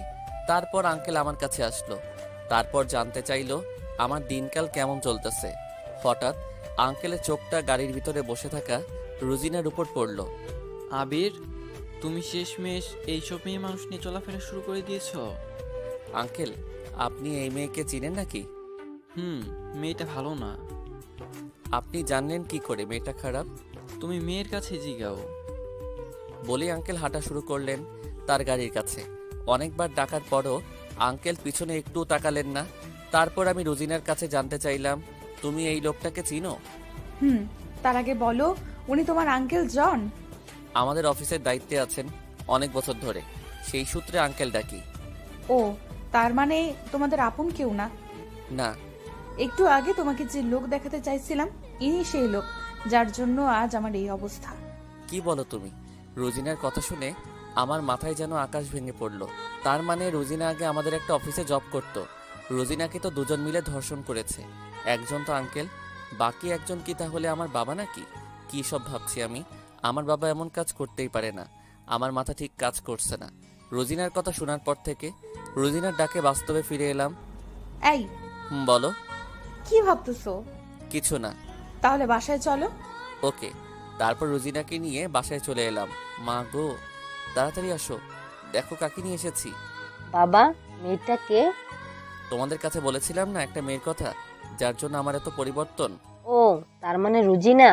তারপর আঙ্কেল আমার কাছে আসলো, তারপর জানতে চাইলো আমার দিনকাল কেমন চলতেছে। হঠাৎ আঙ্কেলের চোখটা গাড়ির ভিতরে বসে থাকা রুজিনার উপর পড়লো। আবির, তুমি শেষমেশ এইসব মেয়ে মানুষ নিয়ে চলাফেরা শুরু করে দিয়েছ? আঙ্কেল, আপনি এই মেয়েকে চিনেন নাকি? মেয়েটা ভালো না। আপনি জানলেন কি করে মেয়েটা খারাপ? তুমি মেয়ের কাছে জিগাও। বলে আঙ্কেল হাঁটা শুরু করলেন তার গাড়ির কাছে। অনেকবার ডাকার পরও আঙ্কেল পিছনে একটু তাকালেন না। তারপর আমি রুজিনার কাছে জানতে চাইলাম, তুমি এই লোকটাকে চিনো? তার আগে বলো, উনি তোমার আঙ্কেল জন? আমাদের অফিসের দায়িত্বে আছেন অনেক বছর ধরে, সেই সূত্রে আঙ্কেল ডাকি। ও, তার মানে তোমাদের আপন কেউ না? না। একটু আগে তোমাকে যে লোক দেখাতে চাইছিলাম ইনি সেই লোক যার জন্য আজ আমার এই অবস্থা। কি বলো তুমি? রুজিনার কথা শুনে আমার মাথায় যেন আকাশ ভেঙে পড়ল। তার মানে রুজিনা আগে আমাদের একটা অফিসে জব করত। রুজিনাকে তো দুজন মিলে ধর্ষণ করেছে। একজন তো আঙ্কেল, বাকি একজন কি তাহলে আমার বাবা নাকি? কী সব ভাবছি আমি? আমার বাবা এমন কাজ করতেই পারে না। আমার মাথা ঠিক কাজ করছে না। রোজিনার কথা শোনার পর থেকে রোজিনার ডাকে বাস্তবে ফিরে এলাম। এই, বলো। কি ভাবতেছো? কিছু না। তাহলে বাসায় চলো। ওকে। তারপর রোজিনাকে নিয়ে বাসায় চলে এলাম। মা গো, তাড়াতাড়ি আসো, দেখো কাকে নিয়ে এসেছি। বাবা, মেয়েটাকে? তোমাদের কাছে বলেছিলাম না একটা মেয়ের কথা, যার জন্য আমার এত পরিবর্তন। ও, তার মানে রুজিনা।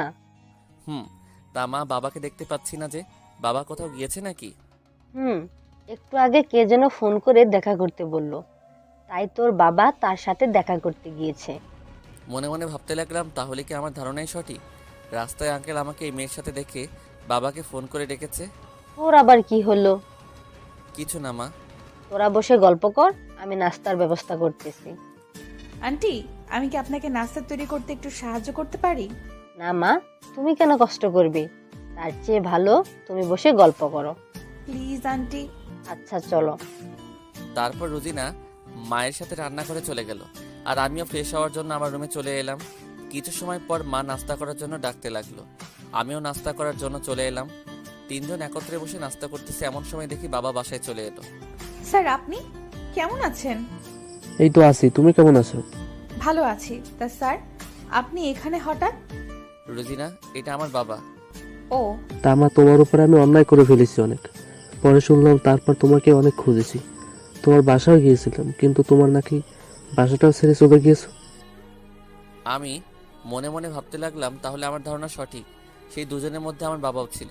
তা মা, বাবাকে দেখতে পাচ্ছি না যে, বাবা কোথাও গিয়েছে নাকি? একটু আগে কে যেন ফোন করে দেখা করতে বলল, তাই তোর বাবা তার সাথে দেখা করতে গিয়েছে। মনে মনে ভাবতে লাগলাম, তাহলে কি আমার ধারণাই সঠিক? রাস্তায় আঙ্কেল আমাকে এই মেয়ের সাথে দেখে বাবাকে ফোন করে ডেকেছে। তোর আবার কি হলো? কিছু না মা। তোরা বসে গল্প কর, আমি নাস্তার ব্যবস্থা করতেছি। আন্টি, আমি কি আপনাকে নাস্তা তৈরি করতে একটু সাহায্য করতে পারি? না মা, তুমি কেন কষ্ট করবে? তার চেয়ে ভালো তুমি বসে গল্প করো। Please aunty. আচ্ছা চলো। তারপর রোজিনা মায়ের সাথে রান্না করে চলে গেল, আর আমিও ফ্রেশ হওয়ার জন্য আমার রুমে চলে এলাম। কিছু সময় পর মা নাস্তা করার জন্য ডাকতে লাগলো। আমিও নাস্তা করার জন্য চলে এলাম। তিনজন একত্রে বসে নাস্তা করতেছে, এমন সময় দেখি বাবা বাসায় চলে এলো। স্যার, আপনি কেমন আছেন? এই তো আছি, তুমি কেমন আছো? ভালো আছি। তা স্যার, আপনি এখানে হঠাৎ? রোজিনা, এটা আমার বাবা। ও, তা মা, তোমার উপরে আমি অন্যায় করে ফেলেছি অনেক। পরে শুনলাম, তারপর তোমাকে অনেক খুঁজেছি। তোমার বাসাও গিয়েছিলাম, কিন্তু তোমার নাকি বাসাটাও ছেড়ে চলে গিয়েছো। আমি মনে মনে ভাবতে লাগলাম, তাহলে আমার ধারণা সঠিক। সেই দুজনের মধ্যে আমার বাবাও ছিল।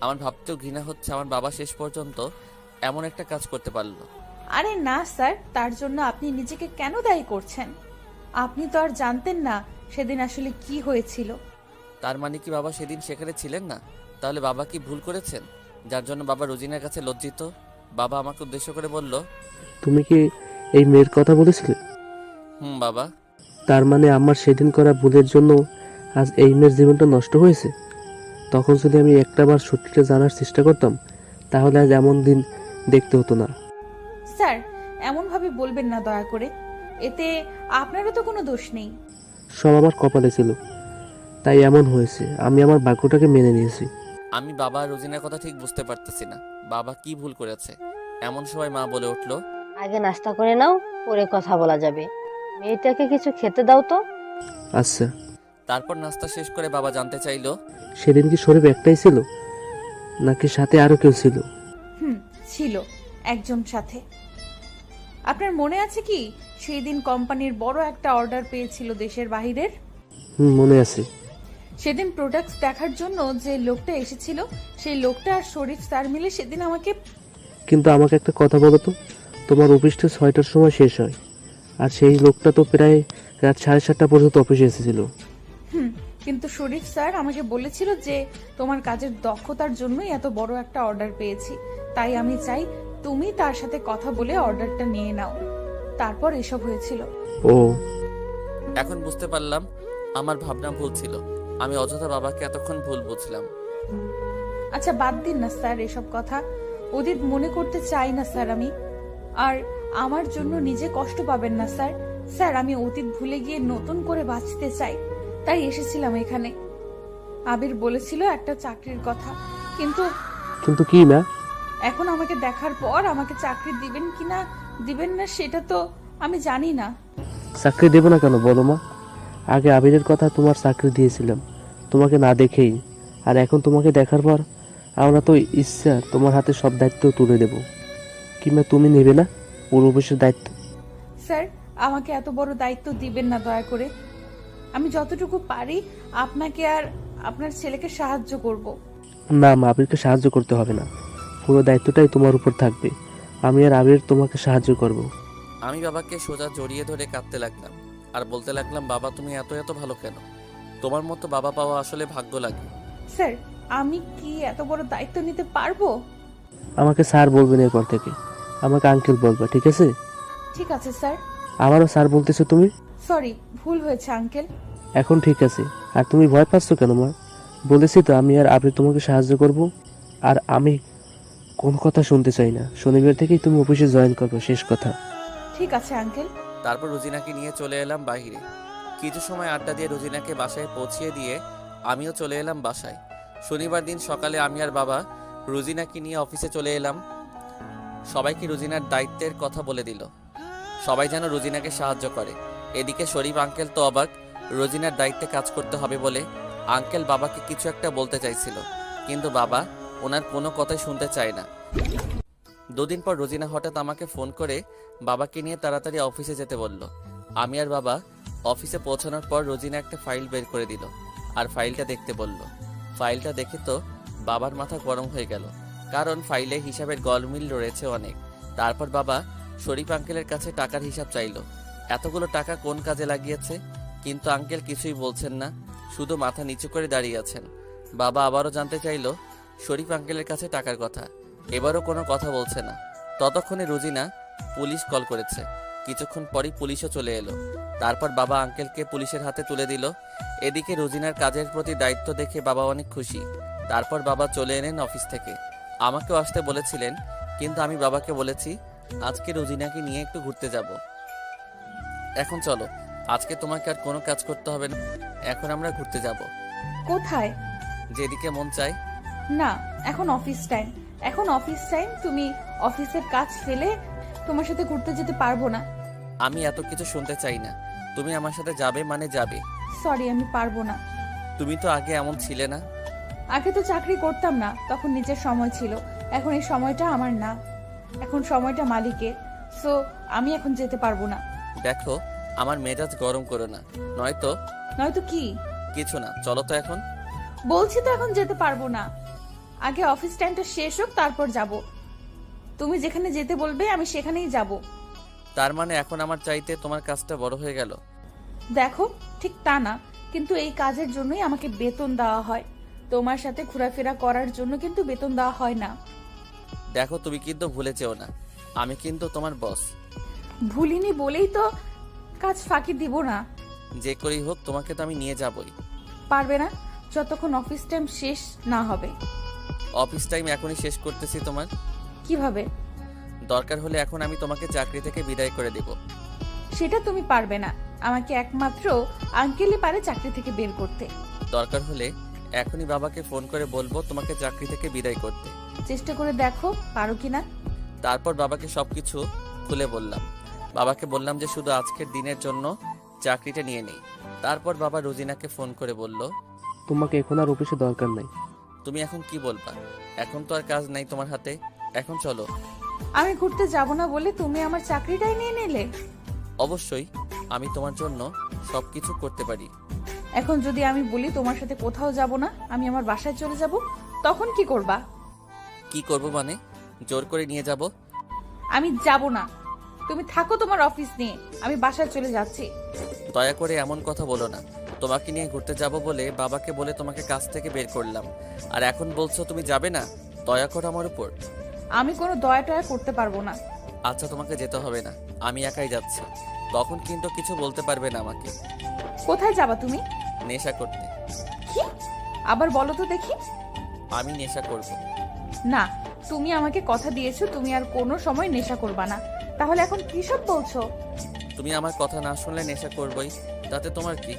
আমার ভাবতেও ঘৃণা হচ্ছে, আমার বাবা শেষ পর্যন্ত এমন একটা কাজ করতে পারলো। আরে না স্যার, তার জন্য আপনি নিজেকে কেন দায়ী করছেন? আপনি তো আর জানতেন না সেদিন আসলে কি হয়েছিল। তার মানে কি বাবা সেদিন সেখানে ছিলেন না? তাহলে বাবা কি ভুল করেছেন, যার জন্য বাবা রোজিনার কাছে লজ্জিত? বাবা আমাকে উদ্দেশ্য করে বলল, তুমি কি এই মেয়ের কথা বলেছিলে? বাবা। তার মানে আমার সেদিন করা ভুলের জন্য আজ এই মেয়ের জীবনটা নষ্ট হয়েছে। তখন যদি আমি একটাবার সত্যিটা জানার চেষ্টা করতাম, তাহলে আজ এমন দিন দেখতে হতো না। স্যার, এমনভাবে বলবেন না দয়া করে। এতে আপনারও তো কোনো দোষ নেই। সব আমার কপালে ছিল, তাই এমন হয়েছে। আমি আমার ভাগ্যটাকে মেনে নিয়েছি। আমি বাবা আর রোজিনার কথা ঠিক বুঝতে পারতেছি না, বাবা কি ভুল করেছে। এমন সময় মা বলে উঠল, আগে নাস্তা করে নাও, পরে কথা বলা যাবে। মেয়েটাকে কিছু খেতে দাও তো। আচ্ছা। তারপর নাস্তা শেষ করে বাবা জানতে চাইলো, সেদিন কি শরীফ একটাই ছিল, নাকি সাথে আরো কেউ ছিল? ছিল একজন সাথে। আপনার মনে আছে কি সেই দিন কোম্পানির বড় একটা অর্ডার পেয়েছিল দেশের বাহিরের? মনে আছে। সেদিন প্রোডাক্টস দেখার জন্য যে লোকটা এসেছিল, সেই লোকটা আর শরীফ স্যার মিলে সেদিন আমাকে। কিন্তু আমাকে একটা কথা বলো তো, তোমার অফিসটা 6টার সময় শেষ হয়, আর সেই লোকটা তো প্রায় রাত 7:30 পর্যন্ত অফিসে এসেছিল। কিন্তু শরীফ স্যার আমাকে বলেছিল যে তোমার কাজের দক্ষতার জন্যই এত বড় একটা অর্ডার পেয়েছি, তাই আমি চাই তুমি তার সাথে কথা বলে অর্ডারটা নিয়ে নাও। তারপর এসব হয়েছিল। ও, এখন বুঝতে পারলাম আমার ভাবনা ভুল ছিল। আমি অযথা বাবাকে এতক্ষণ ভুল বুঝলাম। আচ্ছা বাদ দিন না স্যার এসব কথা। অতীত মনে করতে চাই না স্যার আমি। আর আমার জন্য নিজে কষ্ট পাবেন না স্যার। স্যার, আমি অতীত ভুলে গিয়ে নতুন করে বাঁচতে চাই, তাই এসেছিলাম এখানে। আবির বলেছিল একটা চাকরির কথা, কিন্তু কি মা? এখন আমাকে দেখার পর আমাকে চাকরি দিবেন কিনা দিবেন না সেটা তো আমি জানি না। চাকরি দেবো না কেন বলো মা? আগে আবিরের কথা তোমার চাকরি দিয়েছিলাম তোমাকে না দেখেই, আর এখন তোমাকে দেখার পর আমরা তো ইচ্ছা তোমার হাতে সব দায়িত্ব তুলে দেব। কিংবা তুমি নেবে না পুরো অফিসের দায়িত্ব? স্যার, আমাকে এত বড় দায়িত্ব দিবেন না দয়া করে। আমি যতটুকু পারি আপনাকে আর আপনার ছেলেকে সাহায্য করব। না মা, আবিরকে সাহায্য করতে হবে না, পুরো দায়িত্বটাই তোমার উপর থাকবে। আমি আর আবির তোমাকে সাহায্য করব। আমি বাবাকে সোজা জড়িয়ে ধরে কাঁদতে লাগলাম আর বলতে লাগলাম, বাবা তুমি এত এত ভালো কেন? তোমার মতো বাবা পাওয়া আসলে ভাগ্য লাগে। স্যার, আমি কি এত বড় দায়িত্ব নিতে পারবো? আমাকে স্যার বলবেন এরপর থেকে, আমাকে আঙ্কেল বলবা, ঠিক আছে? ঠিক আছে স্যার। আমারও স্যার বলতেছো তুমি? সরি, ভুল হয়েছে আঙ্কেল। এখন ঠিক আছে। আর তুমি ভয় পাচ্ছ কেন মা? বলেছি তো আমি আর আবির তোমাকে সাহায্য করব। আর আমি কোন কথা শুনতে চাই না, শনিবার থেকেই তুমি অফিসে জয়েন করবে, শেষ কথা। ঠিক আছে আঙ্কেল। তারপর রোজিনাকে নিয়ে চলে এলাম বাইরে। কিছু সময় আড্ডা দিয়ে রোজিনাকে বাসায় পৌঁছিয়ে দিয়ে আমিও চলে এলাম বাসায়। শনিবার দিন সকালে আমি আর বাবা রুজিনাকে নিয়ে অফিসে চলে এলাম। সবাইকে রুজিনার দায়িত্বের কথা বলে দিল। সবাই যেন রুজিনাকে সাহায্য করে। এদিকে শরীফ আঙ্কেল তো অবাক। রুজিনার দায়িত্বে কাজ করতে হবে বলে আঙ্কেল বাবাকে কিছু একটা বলতে চাইছিল, কিন্তু বাবা ওনার কোনো কথাই শুনতে চায় না। দুদিন পর রুজিনা হঠাৎ আমাকে ফোন করে বাবাকে নিয়ে তাড়াতাড়ি অফিসে যেতে বলল। আমি আর বাবা অফিসে পৌঁছানোর পর রুজিনা একটা ফাইল বের করে দিল আর ফাইলটা দেখতে বলল। ফাইলটা দেখে তো বাবার মাথা গরম হয়ে গেল, কারণ ফাইলে হিসাবের গলমিল রয়েছে অনেক। তারপর বাবা শরীফ আঙ্কেলের কাছে টাকার হিসাব চাইল। এতগুলো টাকা কোন কাজে লাগিয়েছে, কিন্তু আঙ্কেল কিছুই বলছেন না, শুধু মাথা নিচু করে দাঁড়িয়ে আছেন। বাবা আবারও জানতে চাইল শরীফ আঙ্কেলের কাছে টাকার কথা। এবারও কোনো কথা বলছে না। ততক্ষণে রুজিনা পুলিশ কল করেছে। কিছুক্ষণ পরই পুলিশও চলে এলো। তারপর বাবা আঙ্কেলকে পুলিশের হাতে তুলে দিল। এদিকে রুজিনার কাজের প্রতি দায়িত্ব দেখে বাবা অনেক খুশি। তারপর বাবা চলে এলেন অফিস থেকে। আমাকেও আসতে বলেছিলেন, কিন্তু আমি বাবাকে বলেছি আজকে রুজিনাকে নিয়ে একটু ঘুরতে যাব। এখন চলো, আজকে তোমাকে আর কোনো কাজ করতে হবে না। এখন আমরা ঘুরতে যাব, কোথায়? যেদিকে মন চায়। না, এখন অফিস টাইম। এখন অফিস টাইম, তুমি অফিসের কাজ ফেলে তোমার সাথে ঘুরতে যেতে পারবো না। আমি এত কিছু শুনতে চাই না। তুমি আমার সাথে যাবে মানে যাবে। সরি, আমি পারবো না। তুমি তো আগে এমন ছিলে না। আগে তো চাকরি করতাম না, তখন নিজের সময় ছিল। এখন এই সময়টা আমার না, এখন সময়টা মালিকের। সো আমি এখন যেতে পারবো না। দেখো, আমার মেজাজ গরম করো না, নয়তো। নয়তো কি? কিছু না, চলো তো এখন। বলছি তো এখন যেতে পারবো না। আগে অফিস টাইমটা শেষ হোক, তারপর যাব। তুমি যেখানে যেতে বলবে আমি সেখানেই যাব। তার মানে এখন আমার চাইতে তোমার কাজটা বড় হয়ে গেল। দেখো, ঠিক তা না, কিন্তু এই কাজের জন্যই আমাকে বেতন দেওয়া হয়। তোমার সাথে ঘোরাফেরা করার জন্য কিন্তু বেতন দেওয়া হয় না। দেখো, তুমি কিন্তু ভুলে যেও না, আমি কিন্তু তোমার বস। ভুলিনি বলেই তো কাজ ফাঁকি দিব না। যে করেই হোক তোমাকে তো আমি নিয়ে যাবই। পারবে না যতক্ষণ অফিস টাইম শেষ না হবে। অফিস টাইম এখনই শেষ করতেছি তোমার। কিভাবে? দরকার হলে এখন আমি তোমাকে চাকরি থেকে বিদায় করে দেব। সেটা তুমি পারবে না। আমাকে একমাত্র আঙ্কেলই পারে চাকরি থেকে বের করতে। দরকার হলে এখনই বাবাকে ফোন করে বলবো তোমাকে চাকরি থেকে বিদায় করতে। চেষ্টা করে দেখো পারো কিনা। তারপর বাবাকে সবকিছু খুলে বললাম। বাবাকে বললাম যে শুধু আজকের দিনের জন্য চাকরিটা নিয়ে নেই। তারপর বাবা রুজিনাকে ফোন করে বলল, তোমাকে এখন আর অফিসে দরকার নাই। তুমি এখন কি বলবা? এখন তো আর কাজ নাই তোমার হাতে, এখন চলো। আমি ঘুরতে যাব না বলে তুমি আমার চাকরিটাই নিয়ে নিলে? অবশ্যই, আমি তোমার জন্য সবকিছু করতে পারি। এখন যদি আমি বলি তোমার সাথে কোথাও যাব না, আমি আমার বাসায় চলে যাব, তখন কি করবা? কি করব মানে? জোর করে নিয়ে যাব? আমি যাব না। তুমি থাকো তোমার অফিস নিয়ে, আমি বাসায় চলে যাচ্ছি। দয়া করে এমন কথা বলো না। তোমাকে নিয়ে ঘুরতে যাব বলে বাবাকে বলে তোমাকে কাজ থেকে বের করলাম, আর এখন বলছো তুমি যাবে না? দয়া করো আমার উপর। আমি কোনো দয়া টয়া করতে পারবো না। আচ্ছা, তোমাকে যেতে হবে না, আমি একাই যাচ্ছি। তখন কিন্তু কিছু বলতে পারবে না আমাকে। কোথায় যাবা তুমি? নেশা করতে। কি? আবার বলো তো দেখি। আমি নেশা করব। না, তুমি আমাকে কথা দিয়েছো তুমি আর কোনো সময় নেশা করবা না। তাহলে এখন কি সব বলছো? তুমি আমার কথা না শুনলে নেশা করবই, তাতে তোমার কি?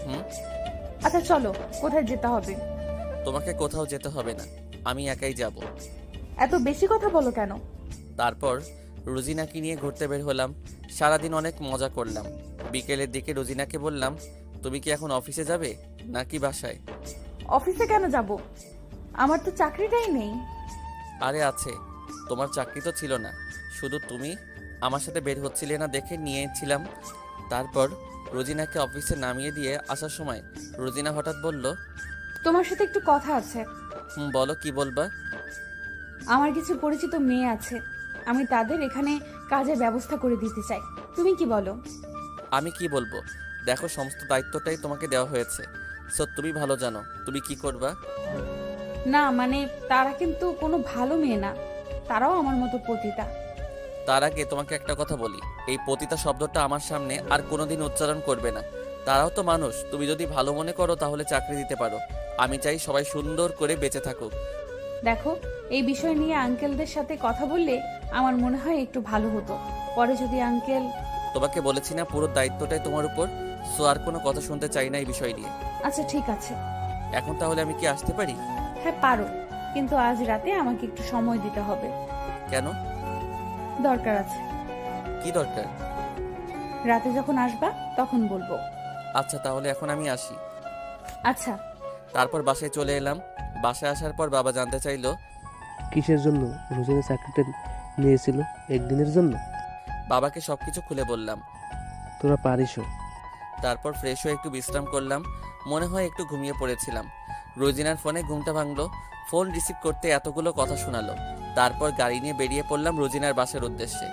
আচ্ছা চলো, কোথায় যেতে হবে? তোমাকে কোথাও যেতে হবে না, আমি একাই যাব। এত বেশি কথা বলো কেন? তারপর রুজিনাকে নিয়ে ঘুরতে বের হলাম। সারাদিন অনেক মজা করলাম। বিকেলের দিকে রুজিনাকে বললাম, তুমি কি এখন অফিসে যাবে নাকি বাসায়? অফিসে কেন যাব? আমার তো চাকরিটাই নেই। আরে আছে, তোমার চাকরি তো ছিল না, শুধু তুমি আমার সাথে বের হচ্ছিলে না দেখে নিয়েছিলাম। তারপর রুজিনাকে অফিসে নামিয়ে দিয়ে আসার সময় রুজিনা হঠাৎ বলল, তোমার সাথে একটু কথা আছে। বলো, কি বলবা? আমার কিছু পরিচিত মেয়ে আছে, আমি তাদের এখানে কাজের ব্যবস্থা করে দিতে চাই। তুমি কি বলো? আমি কি বলবো? দেখো, সমস্ত দায়িত্বটাই তোমাকে দেওয়া হয়েছে, সো তুমি ভালো জানো তুমি কি করবা। না মানে, তারা কিন্তু কোনো ভালো মেয়ে না, তারাও আমার মতো পতিতা। তার আগে তোমাকে একটা কথা বলি, এই পতিতা শব্দটা আমার সামনে আর কোনোদিন উচ্চারণ করবে না। তারাও তো মানুষ, তুমি যদি ভালো মনে করো তাহলে চাকরি দিতে পারো। আমি চাই সবাই সুন্দর করে বেঁচে থাকুক। দেখো, এই বিষয় নিয়ে আঙ্কেলদের সাথে কথা বললে আমার মনে হয় একটু ভালো হতো। পরে যদি আঙ্কেল... তোমাকে বলেছি না পুরো দায়িত্বটাই তোমার উপর, সো আর কোনো কথা শুনতে চাই না এই বিষয় নিয়ে। আচ্ছা ঠিক আছে। এখন তাহলে আমি কি আসতে পারি? হ্যাঁ পারো, কিন্তু আজ রাতে আমাকে একটু সময় দিতে হবে। কেন? দরকার আছে। কি দরকার? রাতে যখন আসবা তখন বলবো। আচ্ছা তাহলে এখন আমি আসি। আচ্ছা। তারপর বাসায় চলে এলাম। বাসায় আসার পর বাবা জানতে চাইলো কিসের জন্য রোজিনা চাকরিটা নিয়েছিল? একদিনের জন্য? বাবাকে সবকিছু খুলে বললাম। তোরা পারিসও। তারপর ফ্রেশ হয়ে একটু বিশ্রাম করলাম। মনে হয় একটু ঘুমিয়ে পড়েছিলাম। রোজিনার ফোনে ঘুমটা ভাঙলো। ফোন রিসিভ করতে এতগুলো কথা শোনালো। তারপর গাড়ি নিয়ে বেরিয়ে পড়লাম রোজিনার বাসার উদ্দেশ্যে।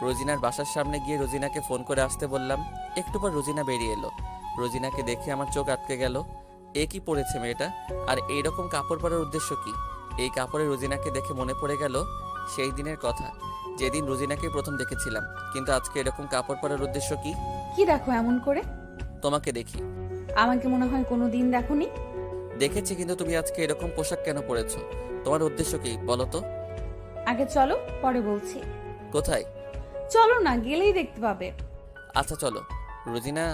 রোজিনার বাসার সামনে গিয়ে রোজিনাকে ফোন করে আসতে বললাম। একটু পর রোজিনা বেরিয়ে এলো। রোজিনাকে দেখে আমার চোখ আটকে গেল। এ কি পড়েছে মেয়েটা? আর এইরকম কাপড় পরার উদ্দেশ্য কি? এই কাপড়ে রোজিনাকে দেখে মনে পড়ে গেল সেই দিনের কথা, যেদিন রোজিনাকে প্রথম দেখেছিলাম। কিন্তু আজকে এরকম কাপড় পরার উদ্দেশ্য কি? কি দেখো এমন করে? তোমাকে দেখি। আমাকে মনে হয় কোনো দিন দেখোনি। দেখেছি, কিন্তু তুমি আজকে এরকম পোশাক কেন পরেছো? তোমার উদ্দেশ্য কি বলো তো? আগে চলো, পরে বলছি। কোথায়? চলো না, গেলেই দেখতে পাবে। আচ্ছা চলো। রোজিনা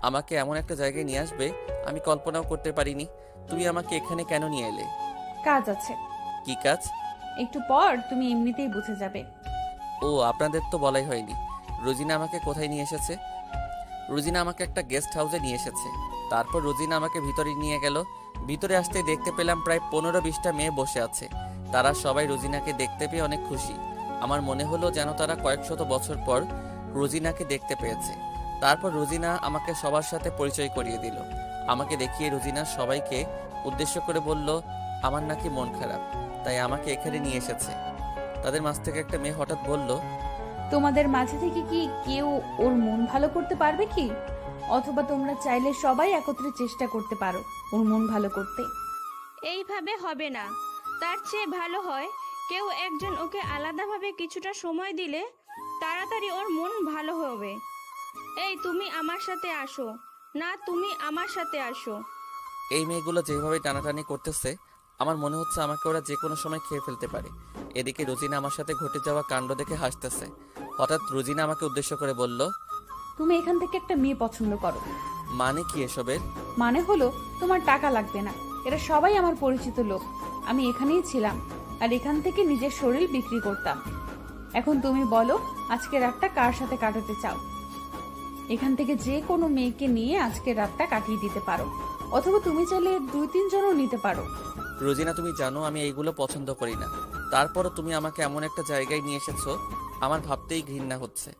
আমাকে এমন একটা জায়গায় নিয়ে আসবে আমি কল্পনাও করতে পারিনি। তুমি আমাকে এখানে কেন নিয়ে এলে? কাজ আছে। কি কাজ? একটু পর তুমি এমনিতেই বুঝে যাবে। ও, আপনাদের তো বলাই হয়নি। রোজিনা আমাকে কোথায় নিয়ে এসেছে? রোজিনা আমাকে একটা গেস্ট হাউসে নিয়ে এসেছে। তারপর রোজিনা আমাকে ভিতরে নিয়ে গেল। ভিতরে আসতে দেখতে পেলাম প্রায় 15-20টা মেয়ে বসে আছে। তারা সবাই রোজিনাকে দেখতে পেয়ে অনেক খুশি। আমার মনে হলো যেন তারা কয়েক শত বছর পর রোজিনাকে দেখতে পেয়েছে। তারপর রোজিনা আমাকে সবার সাথে পরিচয় করিয়ে দিল। আমাকে দেখিয়ে রোজিনা সবাইকে উদ্দেশ্য করে বলল আমার নাকি মন খারাপ, তাই আমাকে এখানে নিয়ে এসেছে। তাদের মাঝ থেকে একটা মেয়ে হঠাৎ বলল, তোমাদের মাঝে থেকে কি কেউ ওর মন ভালো করতে পারবে কি? অথবা তোমরা চাইলে সবাই একত্রে চেষ্টা করতে পারো ওর মন ভালো করতে। এইভাবে হবে না, তার চেয়ে ভালো হয় কেউ একজন ওকে আলাদাভাবে কিছুটা সময় দিলে তাড়াতাড়ি ওর মন ভালো হবে। এই তুমি আমার সাথে আসো, না তুমি আমার সাথে আসো। এই মেয়েগুলো যেভাবে টানাটানি করতেছে আমার মনে হচ্ছে আমাকে ওরা যে কোনো সময় খেয়ে ফেলতে পারে। এদিকে রোজিনা আমার সাথে ঘটে যাওয়া কাণ্ড দেখে হাসতেছে। হঠাৎ রোজিনা আমাকে উদ্দেশ্য করে বলল, তুমি এখান থেকে একটা মেয়ে পছন্দ করো। মানে কি এসবের? মানে হলো তোমার টাকা লাগবে না, এরা সবাই আমার পরিচিত লোক। আমি এখানেই ছিলাম আর এখান থেকে নিজের শরীর বিক্রি করতাম। এখন তুমি বলো আজকে রাতটা কার সাথে কাটাতে চাও? এখান থেকে যে কোনো মেয়েকে নিয়ে আজকে রাতটা কাটিয়ে দিতে পারো, অথবা তুমি চাইলে 2-3 জনও নিতে পারো। রোজিনা তুমি জানো আমি এইগুলো পছন্দ করি না। তারপরও তুমি আমাকে এমন একটা জায়গায় নিয়ে এসেছো আমার ভাবতেই ঘৃণা হচ্ছে।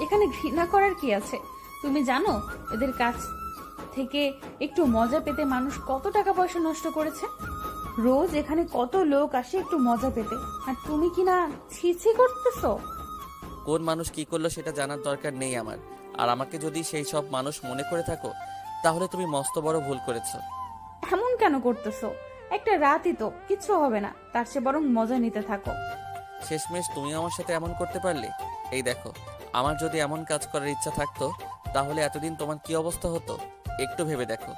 এখানে ঘৃণা করার কি আছে? তুমি জানো এদের কাছ থেকে একটু মজা পেতে মানুষ কত টাকা পয়সা নষ্ট করেছে? রোজ এখানে কত লোক আসে একটু মজা পেতে, আর তুমি কিনা ছিছি করতেছো। কোন মানুষ কি করলো সেটা জানার দরকার নেই আমার। আর আমাকে যদি সেই সব মানুষ মনে করে থাকো তাহলে তুমি মস্ত বড় ভুল করেছো। এমন কেন করতেছো? একটা রাতই তো, কিচ্ছু হবে না, তার চেয়ে বরং মজা নিতে থাকো। শেষমেশ তুমিও আমার সাথে এমন করতে পারলে। এই দেখো, আমার যদি এমন কাজ করার ইচ্ছা থাকতো তাহলে এতদিন তোমার কি অবস্থা হতো একটু ভেবে দেখো।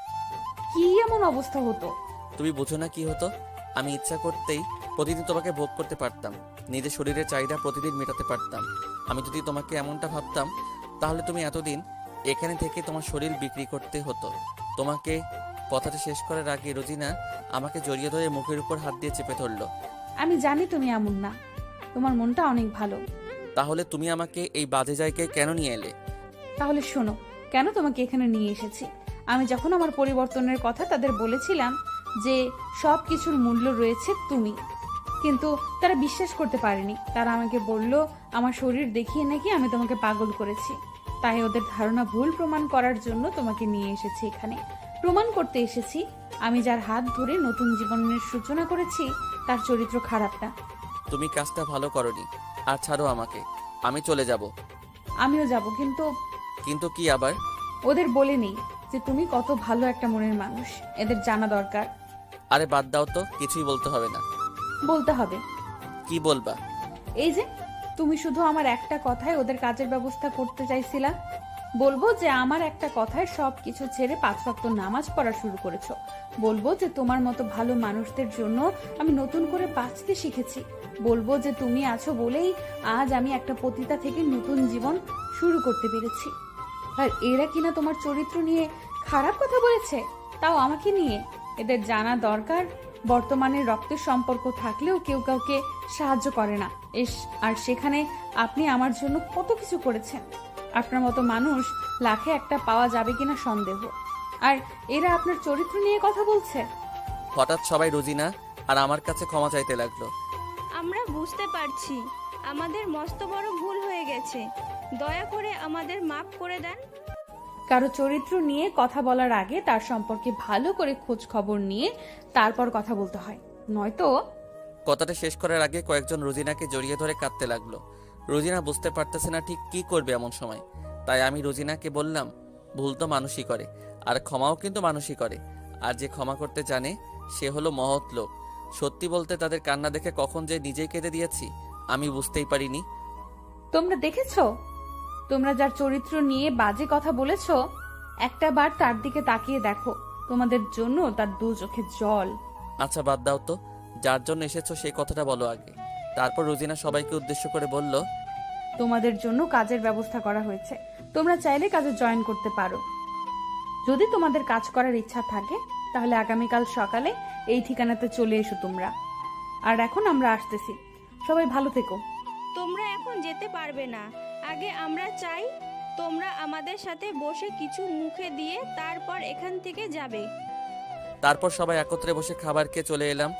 কি এমন অবস্থা হতো? তুমি বুঝো না কি হতো? আমি ইচ্ছা করতেই প্রতিদিন তোমাকে ভোগ করতে পারতাম, নিজের শরীরের চাহিদা প্রতিদিন মেটাতে পারতাম। আমি যদি তোমাকে এমনটা ভাবতাম তাহলে তুমি এতদিন এখানে থেকে তোমার শরীর বিক্রি করতে হতো। তোমাকে কথাটা শেষ করার আগে রোজিনা আমাকে জড়িয়ে ধরে মুখের উপর হাত দিয়ে চেপে ধরলো। আমি জানি তুমি এমন না, তোমার মনটা অনেক ভালো। তাহলে তুমি আমাকে এই বাজে জায়গায় কেন নিয়ে এলে? তাহলে শোনো কেন তোমাকে এখানে নিয়ে এসেছি। আমি যখন আমার পরিবর্তনের কথা তাদের বলেছিলাম যে সব কিছুর মূল্য রয়েছে তুমি, কিন্তু তারা বিশ্বাস করতে পারেনি। তারা আমাকে বলল আমার শরীর দেখিয়ে নাকি আমি তোমাকে পাগল করেছি। তাই ওদের ধারণা ভুল প্রমাণ করার জন্য তোমাকে নিয়ে এসেছি এখানে। প্রমাণ করতে এসেছি আমি যার হাত ধরে নতুন জীবনের সূচনা করেছি তার চরিত্র খারাপ না। তুমি কাজটা ভালো করনি। আর ছাড়ো আমাকে, আমি চলে যাব। আমিও যাব, কিন্তু কিন্তু কি আবার? ওদের বলে নেই যে তুমি কত ভালো একটা মনের মানুষ, এদের জানা দরকার। আরে বাদ দাও তো, কিছুই বলতে হবে না। বলতে হবে। কি বলবা? এই যে তুমি শুধু আমার একটা কথায় ওদের কাজের ব্যবস্থা করতে চাইছিলা। বলবো যে আমার একটা কথায় সব কিছু ছেড়ে 5 ওয়াক্ত নামাজ পড়া শুরু করেছো। বলবো যে তোমার মতো ভালো মানুষদের জন্য আমি নতুন করে বাঁচতে শিখেছি। বলবো যে তুমি আছো বলেই আজ আমি একটা পতিতা থেকে নতুন জীবন শুরু করতে পেরেছি। আর এরা কিনা তোমার চরিত্র নিয়ে খারাপ কথা বলেছে, তাও আমাকে নিয়ে। এদের জানা দরকার বর্তমানে রক্তের সম্পর্ক থাকলেও কেউ কাউকে সাহায্য করে না। আর সেখানে আপনি আমার জন্য কত কিছু করেছেন। আপনার মতো মানুষ লাখে একটা পাওয়া যাবে কিনা সন্দেহ। আর এরা আপনার চরিত্র নিয়ে কথা বলছে। হঠাৎ সবাই রোজিনা আর আমার কাছে ক্ষমা চাইতে লাগলো। আমরা বুঝতে পারছি আমাদের মস্ত বড় ভুল হয়ে গেছে, দয়া করে আমাদের মাফ করে দেন। কারো চরিত্র নিয়ে কথা বলার আগে তার সম্পর্কে ভালো করে খোঁজ খবর নিয়ে তারপর কথা বলতে হয়, নয়তো। কথাটা শেষ করার আগে কয়েকজন রোজিনাকে জড়িয়ে ধরে কাঁদতে লাগলো। রোজিনা বুঝতে পারতেছে না ঠিক কি করবে এমন সময়। তাই আমি রোজিনাকে বললাম, ভুল তো মানুষই করে, আর ক্ষমাও কিন্তু মানুষই করে। আর যে ক্ষমা করতে জানে সে হলো মহৎ লোক। সত্যি বলতে তাদের কান্না দেখে কখন যে নিজেই কেঁদে দিয়েছি আমি বুঝতেই পারিনি। তোমরা দেখেছো, তোমরা যার চরিত্র নিয়ে বাজে কথা বলেছো, একটা বার তার দিকে তাকিয়ে দেখো, তোমাদের জন্য তার দু চোখে জল। আচ্ছা বাদ দাও তো, যার জন্য এসেছো সেই কথাটা বলো আগে। তারপর রোজিনা সবাইকে উদ্দেশ্য করে বলল, তোমাদের জন্য কাজের ব্যবস্থা করা হয়েছে, তোমরা চাইলে কাজে জয়েন করতে পারো। যদি তোমাদের কাজ করার ইচ্ছা থাকে তাহলে আগামীকাল সকালে এই ঠিকানাতে চলে এসো তোমরা। আর এখন আমরা আসতেছি, সবাই ভালো থেকো। তোমরা এখন যেতে পারবে না, আগে আমরা চাই তোমরা আমাদের সাথে বসে কিছু মুখে দিয়ে তারপর এখান থেকে যাবে। তারপর সবাই একত্রে বসে খাবার খেয়ে চলে এলাম।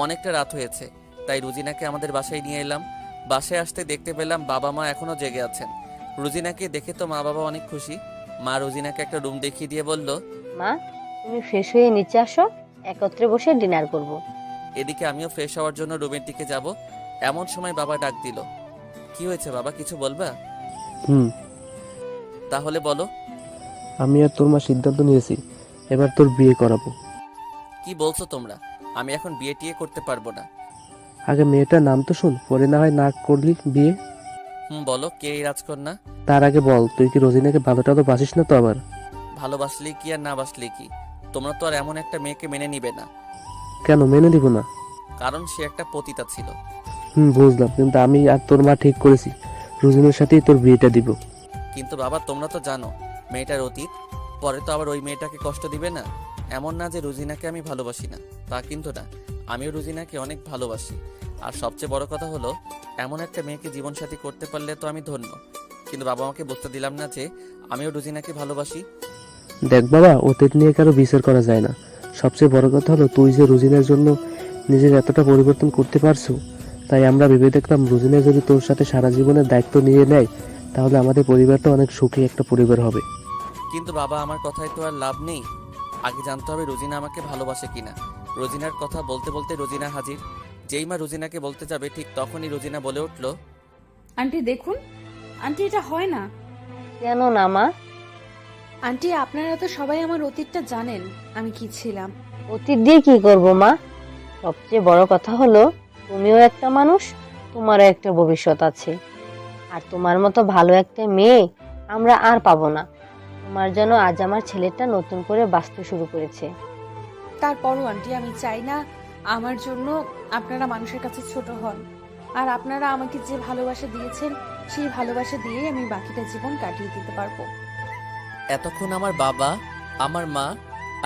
অনেকটা রাত হয়েছে, তাই রুজিনাকে আমাদের বাসায় নিয়ে এলাম। বাসায় আসতে দেখতে পেলাম বাবা মা এখনো জেগে আছেন। রুজিনাকে দেখে তো মা বাবা অনেক খুশি। মা রুজিনাকে একটা রুম দেখিয়ে দিয়ে বলল, মা, তুমি ফ্রেশ হয়ে নিচে আসো, একত্রে বসে ডিনার করব। এদিকে আমিও ফ্রেশ হওয়ার জন্য রুমের দিকে যাব। এমন সময় বাবা ডাক দিল। কি হয়েছে বাবা, কিছু বলবা? তাহলে বলো। আমি আর তোর মা সিদ্ধান্ত নিয়েছি, এবার তোর বিয়ে করাবো। কি বলছো তোমরা? আমি এখন বিয়ে টিয়ে করতে পারবো না। আগে মেয়েটার নাম তো শুন, পরে না হয় না করলি বিয়ে। বলো, কে এই রাজকন্যা? তার আগে বল, তুই কি রোজিনাকে ভালোটা তো বাসিস না তো আবার? ভালোবাসলে কি আর না বাসলে কি, তোমরা তো আর এমন একটা মেয়েকে মেনে নিবে না। কেন মেনে দিব না? কারণ সে একটা পতিতা ছিল। বুঝলাম, কিন্তু আমি আর তোর মা ঠিক করেছি রোজিনার সাথেই তোর বিয়েটা দিব। কিন্তু বাবা তোমরা তো জানো মেয়েটার অতীত, পরে তো আবার ওই মেয়েটাকে কষ্ট দিবে না। এমন না যে রুজিনাকে আমি ভালোবাসি না, তা কিন্তু না, আমিও রুজিনাকে অনেক ভালোবাসি। আর সবচেয়ে বড় কথা হলো, এমন একটা মেয়েকে জীবনসাথী করতে পারলে তো আমি ধন্য। কিন্তু বাবা আমাকে বুঝতে দিলাম না যে আমিও রুজিনাকে ভালোবাসি। দেখ বাবা, অতীত নিয়ে কারো বিচার করা যায় না। সবচেয়ে বড় কথা হলো তুই যে রুজিনার জন্য নিজের এতটা পরিবর্তন করতে পারছো, তাই আমরা ভেবে দেখলাম রুজিনা যদি তোর সাথে সারা জীবনের দায়িত্ব নিয়ে নেয় তাহলে আমাদের পরিবারটা অনেক সুখী একটা পরিবার হবে। কিন্তু বাবা আমার কথায় তো আর লাভ নেই। আগে জানতে হবে রুজিনা আমাকে ভালোবাসে কিনা। রুজিনার কথা বলতে বলতে রুজিনা হাজির। যেই মা রুজিনাকে বলতে যাবে ঠিক তখনই রুজিনা বলে উঠল, আন্টি দেখুন, আন্টি এটা হয় না। কেন না মা? আন্টি আপনারা তো সবাই আমার অতীতটা জানেন, আমি কি ছিলাম। অতীত দিয়ে কি করব মা? সবচেয়ে বড় কথা হলো তুমিও একটা মানুষ, তোমারও একটা ভবিষ্যৎ আছে। আর তোমার মতো ভালো একটা মেয়ে আমরা আর পাবো না। তোমার জন্য আজ আমার ছেলেটা নতুন করে বাঁচতে শুরু করেছে। তারপরও আন্টি আমি চাই না আমার জন্য আপনারা মানুষের কাছে ছোট হন। আর আপনারা আমাকে যে ভালোবাসা দিয়েছেন সেই ভালোবাসা দিয়ে আমি বাকিটা জীবন কাটিয়ে দিতে পারবো। এতক্ষণ আমার বাবা, আমার মা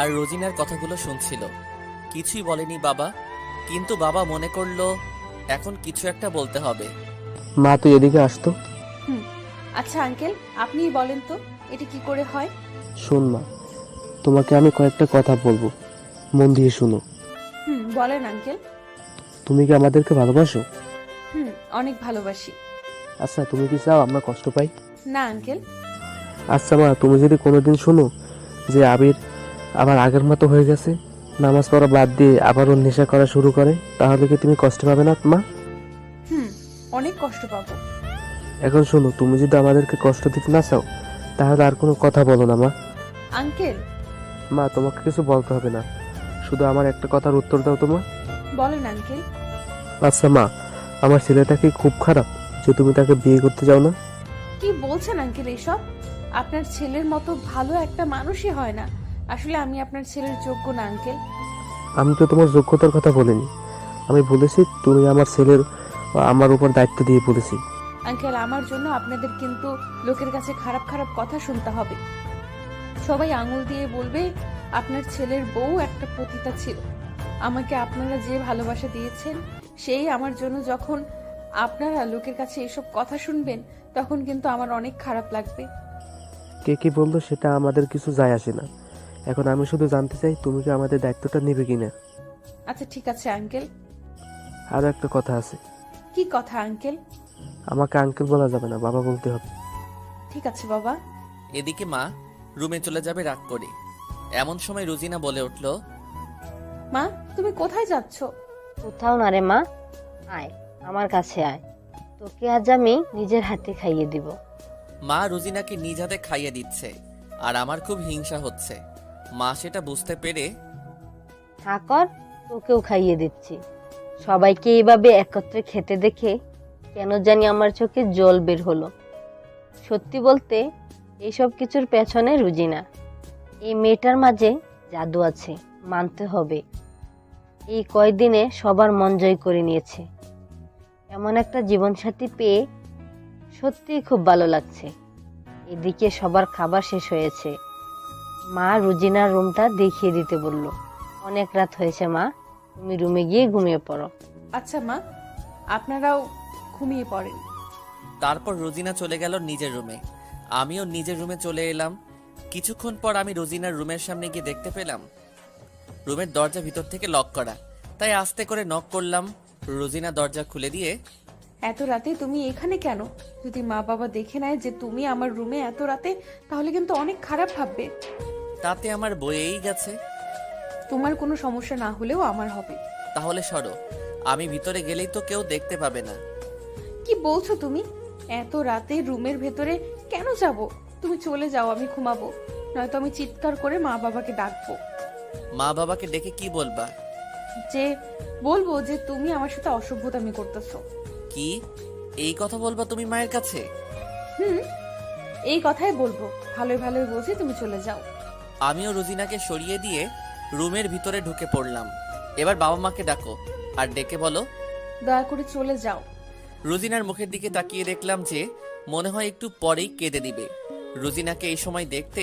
আর রোজিনার কথাগুলো শুনছিল, কিছুই বলেনি বাবা। কিন্তু বাবা মনে করলো এখন কিছু একটা বলতে হবে। মা তুই এদিকে আসতো। আচ্ছা আঙ্কেল, আপনিই বলেন তো এটা কি করে হয়? শোন মা, তোমাকে আমি কয়েকটা কথা বলবো, মন দিয়ে শুনো। বলেন আঙ্কেল। তুমি কি আমাদেরকে ভালোবাসো? অনেক ভালোবাসি। আচ্ছা তুমি কি চাও আমরা কষ্ট পাই? না আঙ্কেল। আচ্ছা মা, তুমি যদি কোনোদিন শোনো যে আবির আবার আগের মতো হয়ে গেছে, নামাজ পড়া বাদ দিয়ে আবারও নেশা করা শুরু করে, তাহলে কি তুমি কষ্ট পাবে না মা? অনেক কষ্ট পাবো। এখন শোনো, তুমি যদি আমাদেরকে কষ্ট দিতে না চাও তাহলে আর কোনো কথা বলো না মা। আঙ্কেল। মা তোমাকে কিছু বলতে হবে না, শুধু আমার একটা কথার উত্তর দাও তো মা। বলেন আঙ্কেল। আচ্ছা মা, আমার ছেলেটা কি খুব খারাপ যে তুমি তাকে বিয়ে করতে যাও না? কি বলছেন আঙ্কেল এসব? আপনার ছেলের মতো ভালো একটা মানুষই হয় না। আসলে আমি আপনার ছেলের যোগ্য না আঙ্কেল। আমি তো তোমার যোগ্যতার কথা বলিনি, আমি বলেছি তুমি আমার ছেলের আমার উপর দায়িত্ব দিয়ে বলেছি। আঙ্কেল আমার জন্য আপনাদের কিন্তু লোকের কাছে খারাপ খারাপ কথা শুনতে হবে। সবাই আঙুল দিয়ে বলবে আপনার ছেলের বউ একটা পতিতা ছিল। আমাকে আপনারা যে ভালোবাসা দিয়েছেন, সেই আমার জন্য যখন আপনারা লোকের কাছে এসব কথা শুনবেন, তখন কিন্তু আমার অনেক খারাপ লাগবে। কে কি বললো সেটা আমাদের কিছু যায় আসে না। এখন আমি শুধু জানতে চাই তুমি কি আমাদের দায়িত্বটা নেবে কিনা। আচ্ছা ঠিক আছে আঙ্কেল। আরও একটা কথা আছে। কি কথা আঙ্কেল? আমাকে আঙ্কেল বলা যাবে না, বাবা বলতে হবে। ঠিক আছে বাবা। এদিকে মা রুমে চলে যাবে রাগ করে। এমন সময় রুজিনা বলে উঠল, মা তুমি কোথায় যাচ্ছ? কোথাও না রে মা, আয় আমার কাছে আয়, তোকে আজ আমি নিজের হাতে খাইয়ে দিব। মা রুজিনাকে নিজ হাতে খাইয়ে দিচ্ছে আর আমার খুব হিংসা হচ্ছে। মা সেটা বুঝতে পেরে, থাকর, তোকেও খাইয়ে দিচ্ছি। সবাইকে এইভাবে একত্রে খেতে দেখে কেন জানি আমার চোখে জল বের হলো। সত্যি বলতে এইসব কিছুর পেছনে রুজিনা। এই মেয়েটার মাঝে জাদু আছে, মানতে হবে। এই কয়দিনে সবার মন জয় করে নিয়েছে। এমন একটা জীবনসাথী পেয়ে সত্যিই খুব ভালো লাগছে। এদিকে সবার খাবার শেষ হয়েছে। মা রুজিনার রুমটা দেখিয়ে দিতে বলল। অনেক রাত হয়েছে মা, তুমি রুমে গিয়ে ঘুমিয়ে পড়ো। আচ্ছা মা, আপনারাও ঘুমিয়ে পড়েন। তারপর রুজিনা চলে গেল নিজের রুমে। আমিও নিজের রুমে চলে এলাম। কিছুক্ষণ পর আমি রুজিনার রুমের সামনে গিয়ে দেখতে পেলাম রুমের দরজা ভিতর থেকে লক করা। তাই আস্তে করে নক করলাম। রুজিনা দরজা খুলে দিয়ে, এত রাতে তুমি এখানে কেন? যদি মা বাবা দেখে নেয় যে তুমি আমার রুমে এত রাতে, তাহলে কিন্তু অনেক খারাপ ভাববে। তাতে আমার বয়েই গেছে। তোমার কোনো সমস্যা না হলেও আমার হবে। তাহলে সরো, আমি ভিতরে গেলেই তো কেউ দেখতে পাবে না। কি বলছো তুমি? এত রাতে রুমের ভেতরে কেন যাব? তুমি চলে যাও, আমি ঘুমাবো। নয়তো আমি চিৎকার করে মা বাবাকে ডাকবো। মা বাবাকে ডেকে কি বলবা? যে বলবো যে তুমি আমার সাথে অসভ্যতামি করতেছো। কি এই কথা বলবা তুমি মায়ের কাছে? হুম, এই কথাই বলবো। ভালোই ভালোই বলছি, তুমি চলে যাও। আমিও রুজিনাকে সরিয়ে দিয়ে রুমের ভিতরে ঢুকে পড়লাম। এবার বাবা মাকে ডাকো আর ডেকে বলো দয়া করে চলে যাও। রুজিনার মুখের দিকে তাকিয়ে দেখলাম যে মনে হয় একটু পরেই কেঁদে দিবে। রুজিনাকে এই সময় দেখতে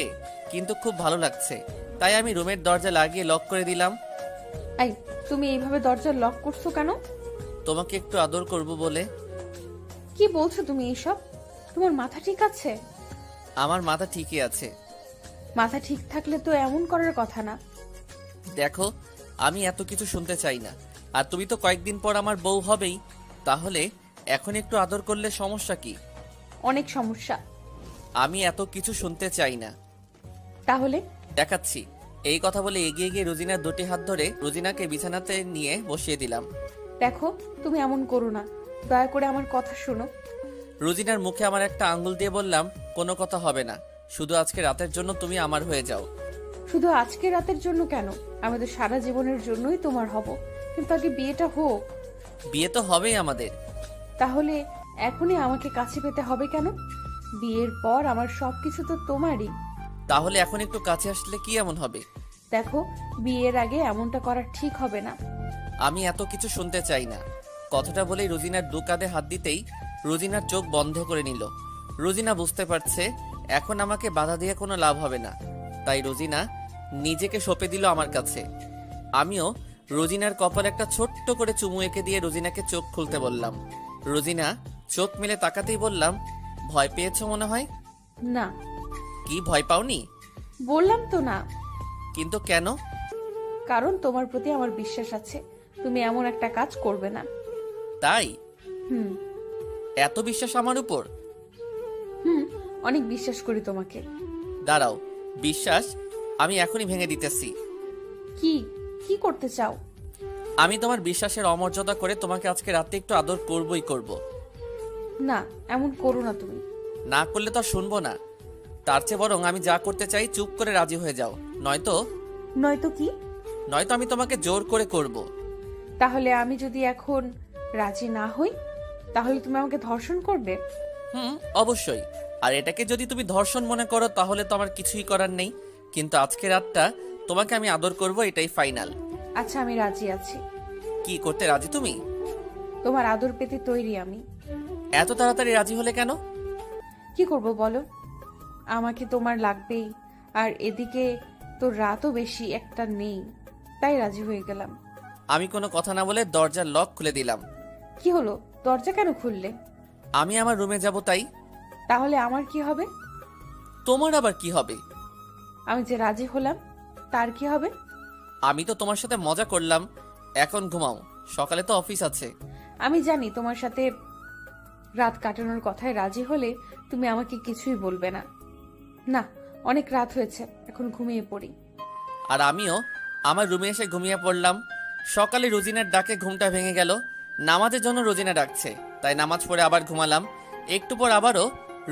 কিন্তু খুব ভালো লাগছে। তাই আমি রুমের দরজা লাগিয়ে লক করে দিলাম। এই, তুমি এইভাবে দরজা লক করছো কেন? তোমাকে একটু আদর করব বলে। কি বলছো তুমি এইসব? তোমার মাথা ঠিক আছে? আমার মাথা ঠিকই আছে। মাথা ঠিক থাকলে তো এমন করার কথা না। দেখো, আমি এত কিছু শুনতে চাই না। আর তুমি তো কয়েকদিন পর আমার বউ হবেই। তাহলে এখন একটু আদর করলে সমস্যা কি? অনেক সমস্যা। আমি এত কিছু শুনতে চাই না। তাহলে দেখাচ্ছি। এই কথা বলে এগিয়ে গিয়ে রুজিনার দুটি হাত ধরে রুজিনাকে বিছানাতে নিয়ে বসিয়ে দিলাম। দেখো, তুমি এমন করো না। দয়া করে আমার কথা শোনো। রুজিনার মুখে আমার একটা আঙ্গুল দিয়ে বললাম, কোনো কথা হবে না, শুধু আজকে রাতের জন্য তুমি আমার হয়ে যাও। শুধু আজকে রাতের জন্য কেন, আমি তো সারা জীবনের জন্যই তোমার হব। কিন্তু আগে বিয়েটা হোক। বিয়ে তো হবেই আমাদের। তাহলে এখনই আমাকে কাছে পেতে হবে কেন? বিয়ের পর আমার সবকিছু তো তোমারই। তাহলে এখন একটু কাছে আসলে কি এমন হবে? দেখো, বিয়ের আগে এমনটা করা ঠিক হবে না। আমি এত কিছু শুনতে চাই না। কথাটা বলেই রুজিনার দু কাঁধে হাত দিতেই রুজিনার চোখ বন্ধ করে নিল। রুজিনা বুঝতে পারছে এখন আমাকে বাধা দিয়ে কোনো লাভ হবে না। তাই রুজিনা নিজেকে সঁপে দিল আমার কাছে। আমিও রুজিনার কপালে একটা ছোট্ট করে চুমু এঁকে দিয়ে রুজিনাকে চোখ খুলতে বললাম। রুজিনা চোখ মেলে তাকাতেই বললাম, ভয় পেয়েছো মনে হয়? না। কি ভয় পাওনি? বললাম তো না। কিন্তু কেন? কারণ তোমার প্রতি আমার বিশ্বাস আছে, তুমি এমন একটা কাজ করবে না। তাই? হুম। এত বিশ্বাস আমার উপর? হুম, অনেক বিশ্বাস করি তোমাকে। দাঁড়াও, বিশ্বাস আমি এখনই ভেঙে দিতেছি। কি কি করতে চাও? আমি তোমার বিশ্বাসের অমর্যাদা করে তোমাকে আজকে রাতে একটু আদর করবই করব। না, এমন করো না তুমি। না করলে তো আর শুনবো না। তার চেয়ে বরং আমি যা করতে চাই চুপ করে রাজি হয়ে যাও। নয়তো নয়তো কি? নয়তো আমি তোমাকে জোর করে করব। তাহলে আমি যদি এখন রাজি না হই, তাহলে তুমি আমাকে ধর্ষণ করবে? হুম, অবশ্যই। আর এটাকে যদি তুমি ধর্ষণ মনে করো তাহলে তো আমার কিছুই করার নেই। কিন্তু আজকে রাতটা তোমাকে আমি আদর করব, এটাই ফাইনাল। আচ্ছা, আমি রাজি আছি। কি করতে রাজি তুমি? তোমার আদর পেতে তৈরি আমি। এত তাড়াতাড়ি রাজি হলে কেন? কি করব বলো? আমাকে তোমার লাগবেই। আর এদিকে তোর রাতও বেশি একটা নেই, তাই রাজি হয়ে গেলাম। আমি কোনো কথা না বলে দরজার লক খুলে দিলাম। কি হলো, দরজা কেন খুললে? আমি আমার রুমে যাব তাই। তাহলে আমার কি হবে? তোমার আবার কি হবে? আমি যে রাজি হলাম তার কি হবে? আমি তো তোমার সাথে মজা করলাম, এখন ঘুমাও, সকালে তো অফিস আছে। আমি জানি তোমার সাথে রাত কাটানোর কথায় রাজি হলে তুমি আমাকে কিছুই বলবে না। না, অনেক রাত হয়েছে, এখন ঘুমিয়ে পড়ি। আর আমিও আমার রুমে এসে ঘুমিয়ে পড়লাম। সকালে রোজিনার ডাকে ঘুমটা ভেঙে গেল। নামাজের জন্য রোজিনা ডাকছে, তাই নামাজ পড়ে আবার ঘুমালাম। একটু পর আবারও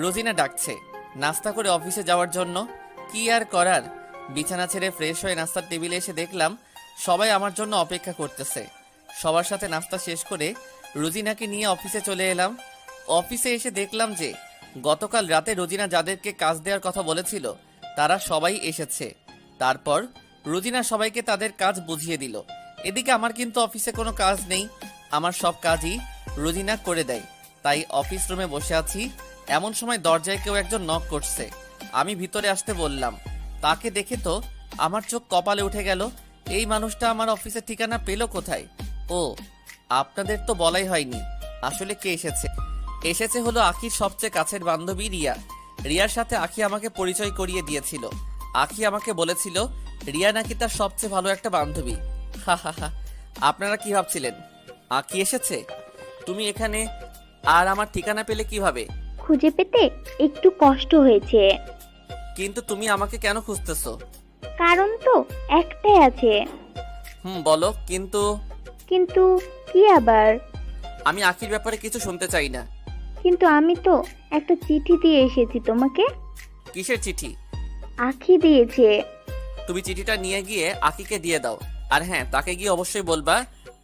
রোজিনা ডাকছে নাস্তা করে অফিসে যাওয়ার জন্য। কি আর করার, বিছানা ছেড়ে ফ্রেশ হয়ে নাস্তার টেবিলে এসে দেখলাম সবাই আমার জন্য অপেক্ষা করতেছে। সবার সাথে নাস্তা শেষ করে রোজিনাকে নিয়ে অফিসে চলে এলাম। অফিসে এসে দেখলাম যে গতকাল রাতে রোজিনা যাদেরকে কাজ দেওয়ার কথা বলেছিল তারা সবাই এসেছে। তারপর রোজিনা সবাইকে তাদের কাজ বুঝিয়ে দিল। এদিকে আমার কিন্তু অফিসে কোনো কাজ নেই, আমার সব কাজই রোজিনা করে দেয়। তাই অফিস রুমে বসে আছি, এমন সময় দরজায় কেউ একজন নক করছে। আমি ভিতরে আসতে বললাম। তাকে দেখে তো আমার চোখ কপালে উঠে গেল। এই মানুষটা আমার অফিসের ঠিকানা পেল কোথায়? ও, আপনাদের তো বলাই হয়নি আসলে কে এসেছে। এসেছে হলো আখির সবচেয়ে কাছের বান্ধবী রিয়া। রিয়ার সাথে আখি আমাকে পরিচয় করিয়ে দিয়েছিল। আখি আমাকে বলেছিল রিয়া নাকি তার সবচেয়ে ভালো একটা বান্ধবী। হা হা হা, আপনারা কি ভাবছিলেন আখি এসেছে? তুমি এখানে আর আমার ঠিকানা পেলে কিভাবে? খুঁজে পেতে একটু কষ্ট হয়েছে, কিন্তু তুমি আমাকে কেন খুঁজতেছো? কারণ তো একটাই আছে। বলো। কিন্তু কিন্তু কি আবার? আমি আখির ব্যাপারে কিছু শুনতে চাই না। কিন্তু আমি তো একটা চিঠি দিয়ে এসেছি তোমাকে। কিসের চিঠি? আখি দিয়েছে। তুমি চিঠিটা নিয়ে গিয়ে আখিকে দিয়ে দাও। আর হ্যাঁ, তাকে গিয়ে অবশ্যই বলবা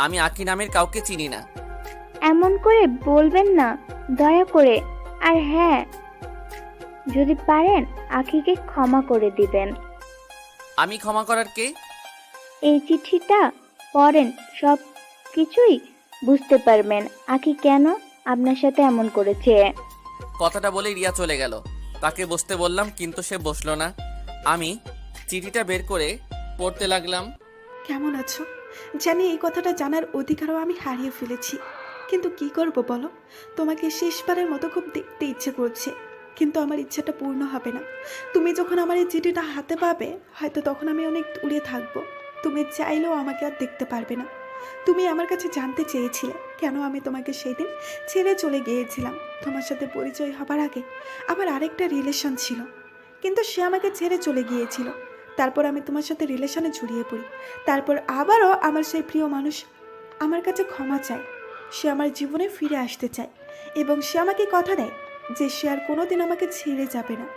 আমি আখি নামের কাউকে চিনি না। এমন করে বলবেন না দয়া করে। আর হ্যাঁ, যদি পারেন আখিকে ক্ষমা করে দিবেন। আমি ক্ষমা করার কে? এই চিঠিটা পড়েন, সব কিছুই বুঝতে পারবেন আখি কেন আপনার সাথে এমন করেছে। কথাটা বলে রিয়া চলে গেল। তাকে বসতে বললাম কিন্তু সে বসলো না। আমি চিঠিটা বের করে পড়তে লাগলাম। কেমন আছো? জানি এই কথাটা জানার অধিকারও আমি হারিয়ে ফেলেছি, কিন্তু কি করব বলো? তোমাকে শেষবারের মতো খুব দেখতে ইচ্ছে করছে, কিন্তু আমার ইচ্ছাটা পূর্ণ হবে না। তুমি যখন আমার এই চিঠিটা হাতে পাবে, হয়তো তখন আমি অনেক দূরে থাকবো। তুমি চাইলেও আমাকে আর দেখতে পারবে না। তুমি আমার কাছে জানতে চেয়েছিলে কেন আমি তোমাকে সেই দিন ছেড়ে চলে গিয়েছিলাম। তোমার সাথে পরিচয় হবার আগে আমার আরেকটা রিলেশন ছিল, কিন্তু সে আমাকে ছেড়ে চলে গিয়েছিল। তারপর আমি তোমার সাথে রিলেশনে জড়িয়ে পড়ি। তারপর আবারও আমার সেই প্রিয় মানুষ আমার কাছে ক্ষমা চায়। সে আমার জীবনে ফিরে আসতে চায় এবং সে আমাকে কথা দেয় যে সে আর কোনোদিন আমাকে ছেড়ে যাবে না।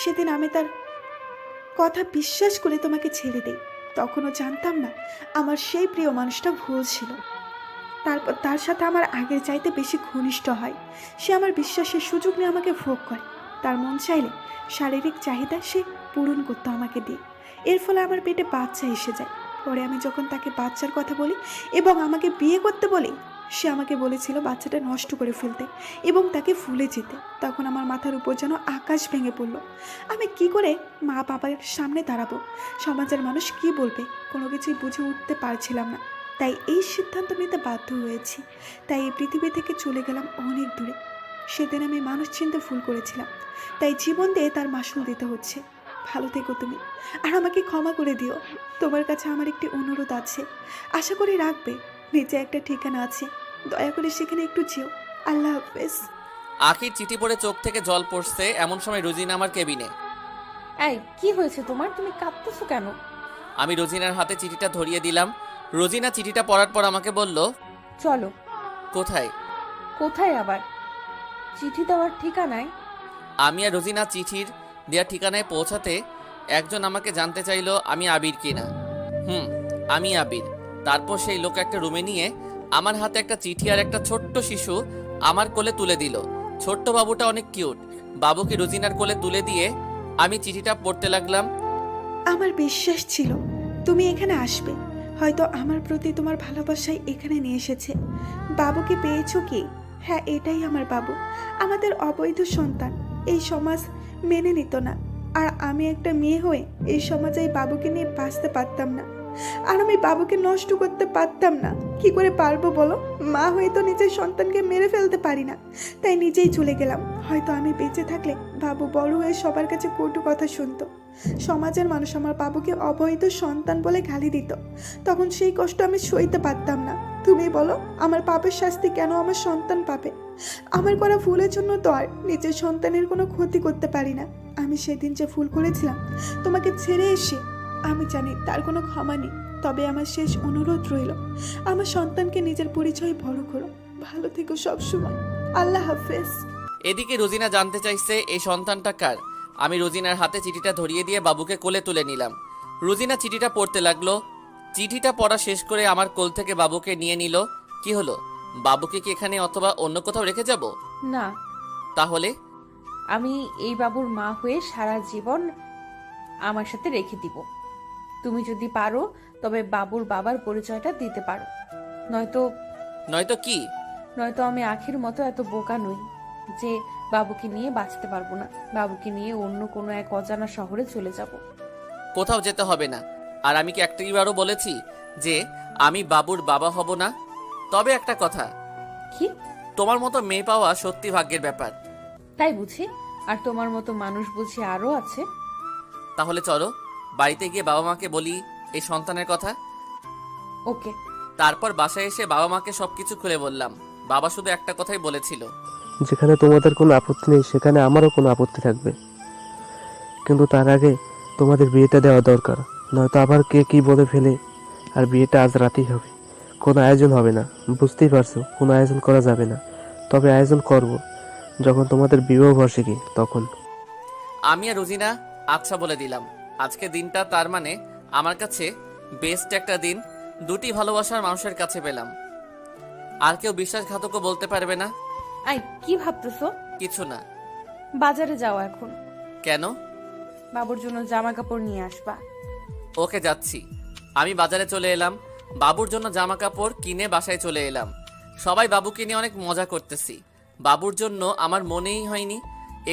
সেদিন আমি তার কথা বিশ্বাস করে তোমাকে ছেড়ে দেই। তখনও জানতাম না আমার সেই প্রিয় মানুষটা ভুল ছিল। তারপর তার সাথে আমার আগের চাইতে বেশি ঘনিষ্ঠ হয়। সে আমার বিশ্বাসের সুযোগ নিয়ে আমাকে ভোগ করে। তার মন চাইলে শারীরিক চাহিদা সে পূরণ করতো আমাকে দিয়ে। এর ফলে আমার পেটে বাচ্চা এসে যায়। পরে আমি যখন তাকে বাচ্চার কথা বলি এবং আমাকে বিয়ে করতে বলি, সে আমাকে বলেছিল বাচ্চাটা নষ্ট করে ফেলতে এবং তাকে ভুলে যেতে। তখন আমার মাথার উপর যেন আকাশ ভেঙে পড়লো। আমি কি করে মা বাবার সামনে দাঁড়াবো? সমাজের মানুষ কি বলবে? কোনো কিছুই বুঝে উঠতে পারছিলাম না। তাই এই সিদ্ধান্ত নিতে বাধ্য হয়েছি। তাই এই পৃথিবী থেকে চলে গেলাম অনেক দূরে। সেদিন আমি মানুষ চিনতে ভুল করেছিলাম, তাই জীবন দিয়ে তার মাসুল দিতে হচ্ছে। ভালো থেকো তুমি, আর আমাকে ক্ষমা করে দিও। তোমার কাছে আমার একটি অনুরোধ আছে, আশা করি রাখবে। নিচে একটা ঠিকানা আছে, দয়া করে সেখানে একটু যেও। আল্লাহ হাফেজ। আখির চিঠি পড়ে চোখ থেকে জল পড়ছে, এমন সময় রোজিনা আমার কেবিনে। এই, কি হয়েছে তোমার? তুমি কাঁদতেছো কেন? আমি রোজিনার হাতে চিঠিটা ধরিয়ে দিলাম। রোজিনা চিঠিটা পড়ার পর আমাকে বলল, চলো। কোথায়? কোথায় আবার? চিঠি দেওয়ার ঠিকানায়। আমি আর রোজিনা চিঠির দেওয়ার ঠিকানায় পৌঁছাতে একজন আমাকে জানতে চাইলো আমি আবির কিনা। আমি আবির। তারপর সেই লোক একটা রুমে নিয়ে আমার হাতে একটা চিঠি আর একটা ছোট্ট শিশু আমার কোলে তুলে দিল। ছোট্ট বাবুটা অনেক কিউট। বাবুকে রোজিনার কোলে তুলে দিয়ে আমি চিঠিটা পড়তে লাগলাম। আমার বিশ্বাস ছিল তুমি এখানে আসবে। হয়তো আমার প্রতি তোমার ভালোবাসাই এখানে নিয়ে এসেছে। বাবুকে পেয়েছো কি? হ্যাঁ, এটাই আমার বাবু, আমাদের অবৈধ সন্তান। এই সমাজ মেনে নিত না, আর আমি একটা মেয়ে হয়ে এই সমাজে এই বাবুকে নিয়ে বাঁচতে পারতাম না। আর আমি বাবুকে নষ্ট করতে পারতাম না। কি করে পারবো বলো? মা হয়ে তো নিজের সন্তানকে মেরে ফেলতে পারি না, তাই নিজেই চলে গেলাম। হয়তো আমি বেঁচে থাকলে বাবু বড় হয়ে সবার কাছে কটু কথা শুনতো। সমাজের মানুষ আমার বাবুকে অবৈধ সন্তান বলে গালি দিত। তখন সেই কষ্ট আমি সইতে পারতাম না। তুমি বলো, আমার পাপের শাস্তি কেন আমার সন্তান পাবে? আমার করা ভুলের জন্য তো আর নিজের সন্তানের কোনো ক্ষতি করতে পারি না। আমি সেদিন যে ভুল করেছিলাম তোমাকে ছেড়ে এসে, আমি জানি তার কোনো ক্ষমা নেই। তবে আমার শেষ অনুরোধ রইল, আমার সন্তানকে নিজের পরিচয় বড় করো। ভালো থেকো সবসময়। আল্লাহ হাফেজ। এদিকে রোজিনা জানতে চাইছে এই সন্তানটা কার। আমি রোজিনার হাতে চিঠিটা ধরিয়ে দিয়ে বাবুকে কোলে তুলে নিলাম। রোজিনা চিঠিটা পড়তে লাগলো। চিঠিটা পড়া শেষ করে আমার কোল থেকে বাবুকে নিয়ে নিল। কি হলো, বাবুকে কি এখানে অথবা অন্য কোথাও রেখে যাব? না, তাহলে আমি এই বাবুর মা হয়ে সারা জীবন আমার সাথে রেখে দিব। তুমি যদি পারো তবে বাবুর বাবার পরিচয়টা দিতে পারো, নয়তো নয়তো কি? নয়তো আমি আখির মতো এত বোকা নই যে বাবুকে নিয়ে বাঁচতে পারবো না। বাবুকে নিয়ে অন্য কোনো এক অজানা শহরে চলে যাব। কোথাও যেতে হবে না। আর আমি কি একটাবারও বলেছি যে আমি বাবুর বাবা হব না? তবে একটা কথা, কি? তোমার মতো মেয়ে পাওয়া সত্যি ভাগ্যের ব্যাপার। তাই বুঝি? আর তোমার মতো মানুষ বুঝি আরো আছে? তাহলে চলো বাড়িতে গিয়ে বাবা মাকে বলি এই সন্তানের কথা। ওকে। তারপর বাসায় এসে বাবা মাকে সবকিছু খুলে বললাম। বাবা শুধু একটা কথাই বলেছিল, যেখানে তোমাদের কোনো আপত্তি নেই সেখানে আমারও কোনো আপত্তি থাকবে, কিন্তু তার আগে তোমাদের বিয়েটা দেওয়া দরকার, নয়তো আবার কে কি বলে ফেলে। আর বিয়েটা আজ রাতেই হবে, কোনো আয়োজন হবে না, বুঝতেই পারছো? কোনো আয়োজন করা যাবে না। তবে আয়োজন করব যখন তোমাদের বিবাহ বার্ষিকী, তখন। আমি আর রোজিনা আচ্ছা বলে দিলাম। আজকে দিনটা তার মানে আমার কাছে বেস্ট একটা দিন। দুটি ভালোবাসার মানুষের কাছে পেলাম। আর কেউ বিশ্বাসঘাতকও বলতে পারবে না। আই, কি ভাবতেছো? কিছু না। বাজারে যাও এখন। কেন? বাবুর জন্য জামা কাপড় নিয়ে আসবা। ওকে, যাচ্ছি। আমি বাজারে চলে এলাম। বাবুর জন্য জামা কাপড় কিনে বাসায় চলে এলাম। সবাই বাবুকে নিয়ে অনেক মজা করতেছি। বাবুর জন্য আমার মনেই হয়নি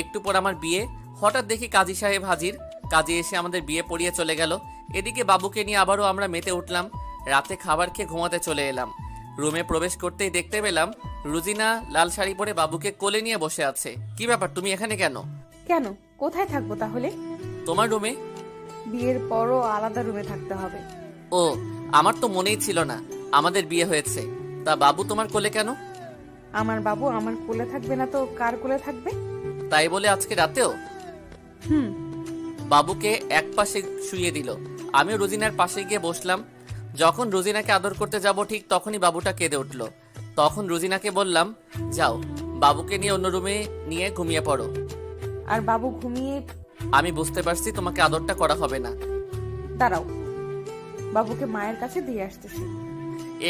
একটু পর আমার বিয়ে। হঠাৎ দেখি কাজী সাহেব হাজির। কাজী এসে আমাদের বিয়ে পড়িয়ে চলে গেল। এদিকে বাবুকে নিয়ে আবারও আমরা মেতে উঠলাম। রাতে খাবার খেয়ে ঘুমাতে চলে এলাম। রুমে প্রবেশ করতেই দেখতে পেলাম রুজিনা লাল শাড়ি পরে বাবুকে কোলে নিয়ে বসে আছে। কি ব্যাপার, তুমি এখানে কেন? কেন? কোথায় থাকবো তাহলে? তোমার রুমে। বিয়ের পরও আলাদা রুমে থাকতে হবে। ও, আমার তো মনেই ছিল না আমাদের বিয়ে হয়েছে। তা বাবু তোমার কোলে কেন? আমার বাবু আমার কোলে থাকবে না তো কার কোলে থাকবে? তাই বলে আজকে রাতেও? হুম। বাবুকে এক পাশে শুইয়ে দিল। আমিও রোজিনার পাশে গিয়ে বসলাম। যখন রোজিনাকে আদর করতে যাব ঠিক তখনই বাবুটা কেঁদে উঠল। তখন রোজিনাকে বললাম, যাও বাবুকে নিয়ে অন্য রুমে নিয়ে ঘুমিয়ে পড়ো। আর বাবু ঘুমিয়ে? আমি বুঝতে পারছি তোমাকে আদরটা করা হবে না। দাঁড়াও, বাবুকে মায়ের কাছে দিয়ে আসতেছি।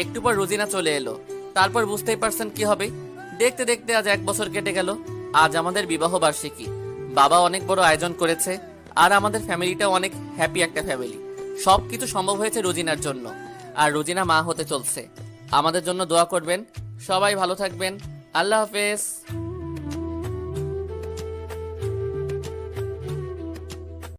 একটু পর রোজিনা চলে এলো। তারপর বুঝতেই পারছেন কি হবে। দেখতে দেখতে আজ 1 বছর কেটে গেল। আজ আমাদের বিবাহ বার্ষিকী। বাবা অনেক বড় আয়োজন করেছে। আর আমাদের ফ্যামিলিটা অনেক হ্যাপি একটা ফ্যামিলি। সবকিছু সম্ভব হয়েছে রোজিনার জন্য। আর রোজিনা মা হতে চলছে। আমাদের জন্য দোয়া করবেন। সবাই ভালো থাকবেন। আল্লাহ হাফেজ।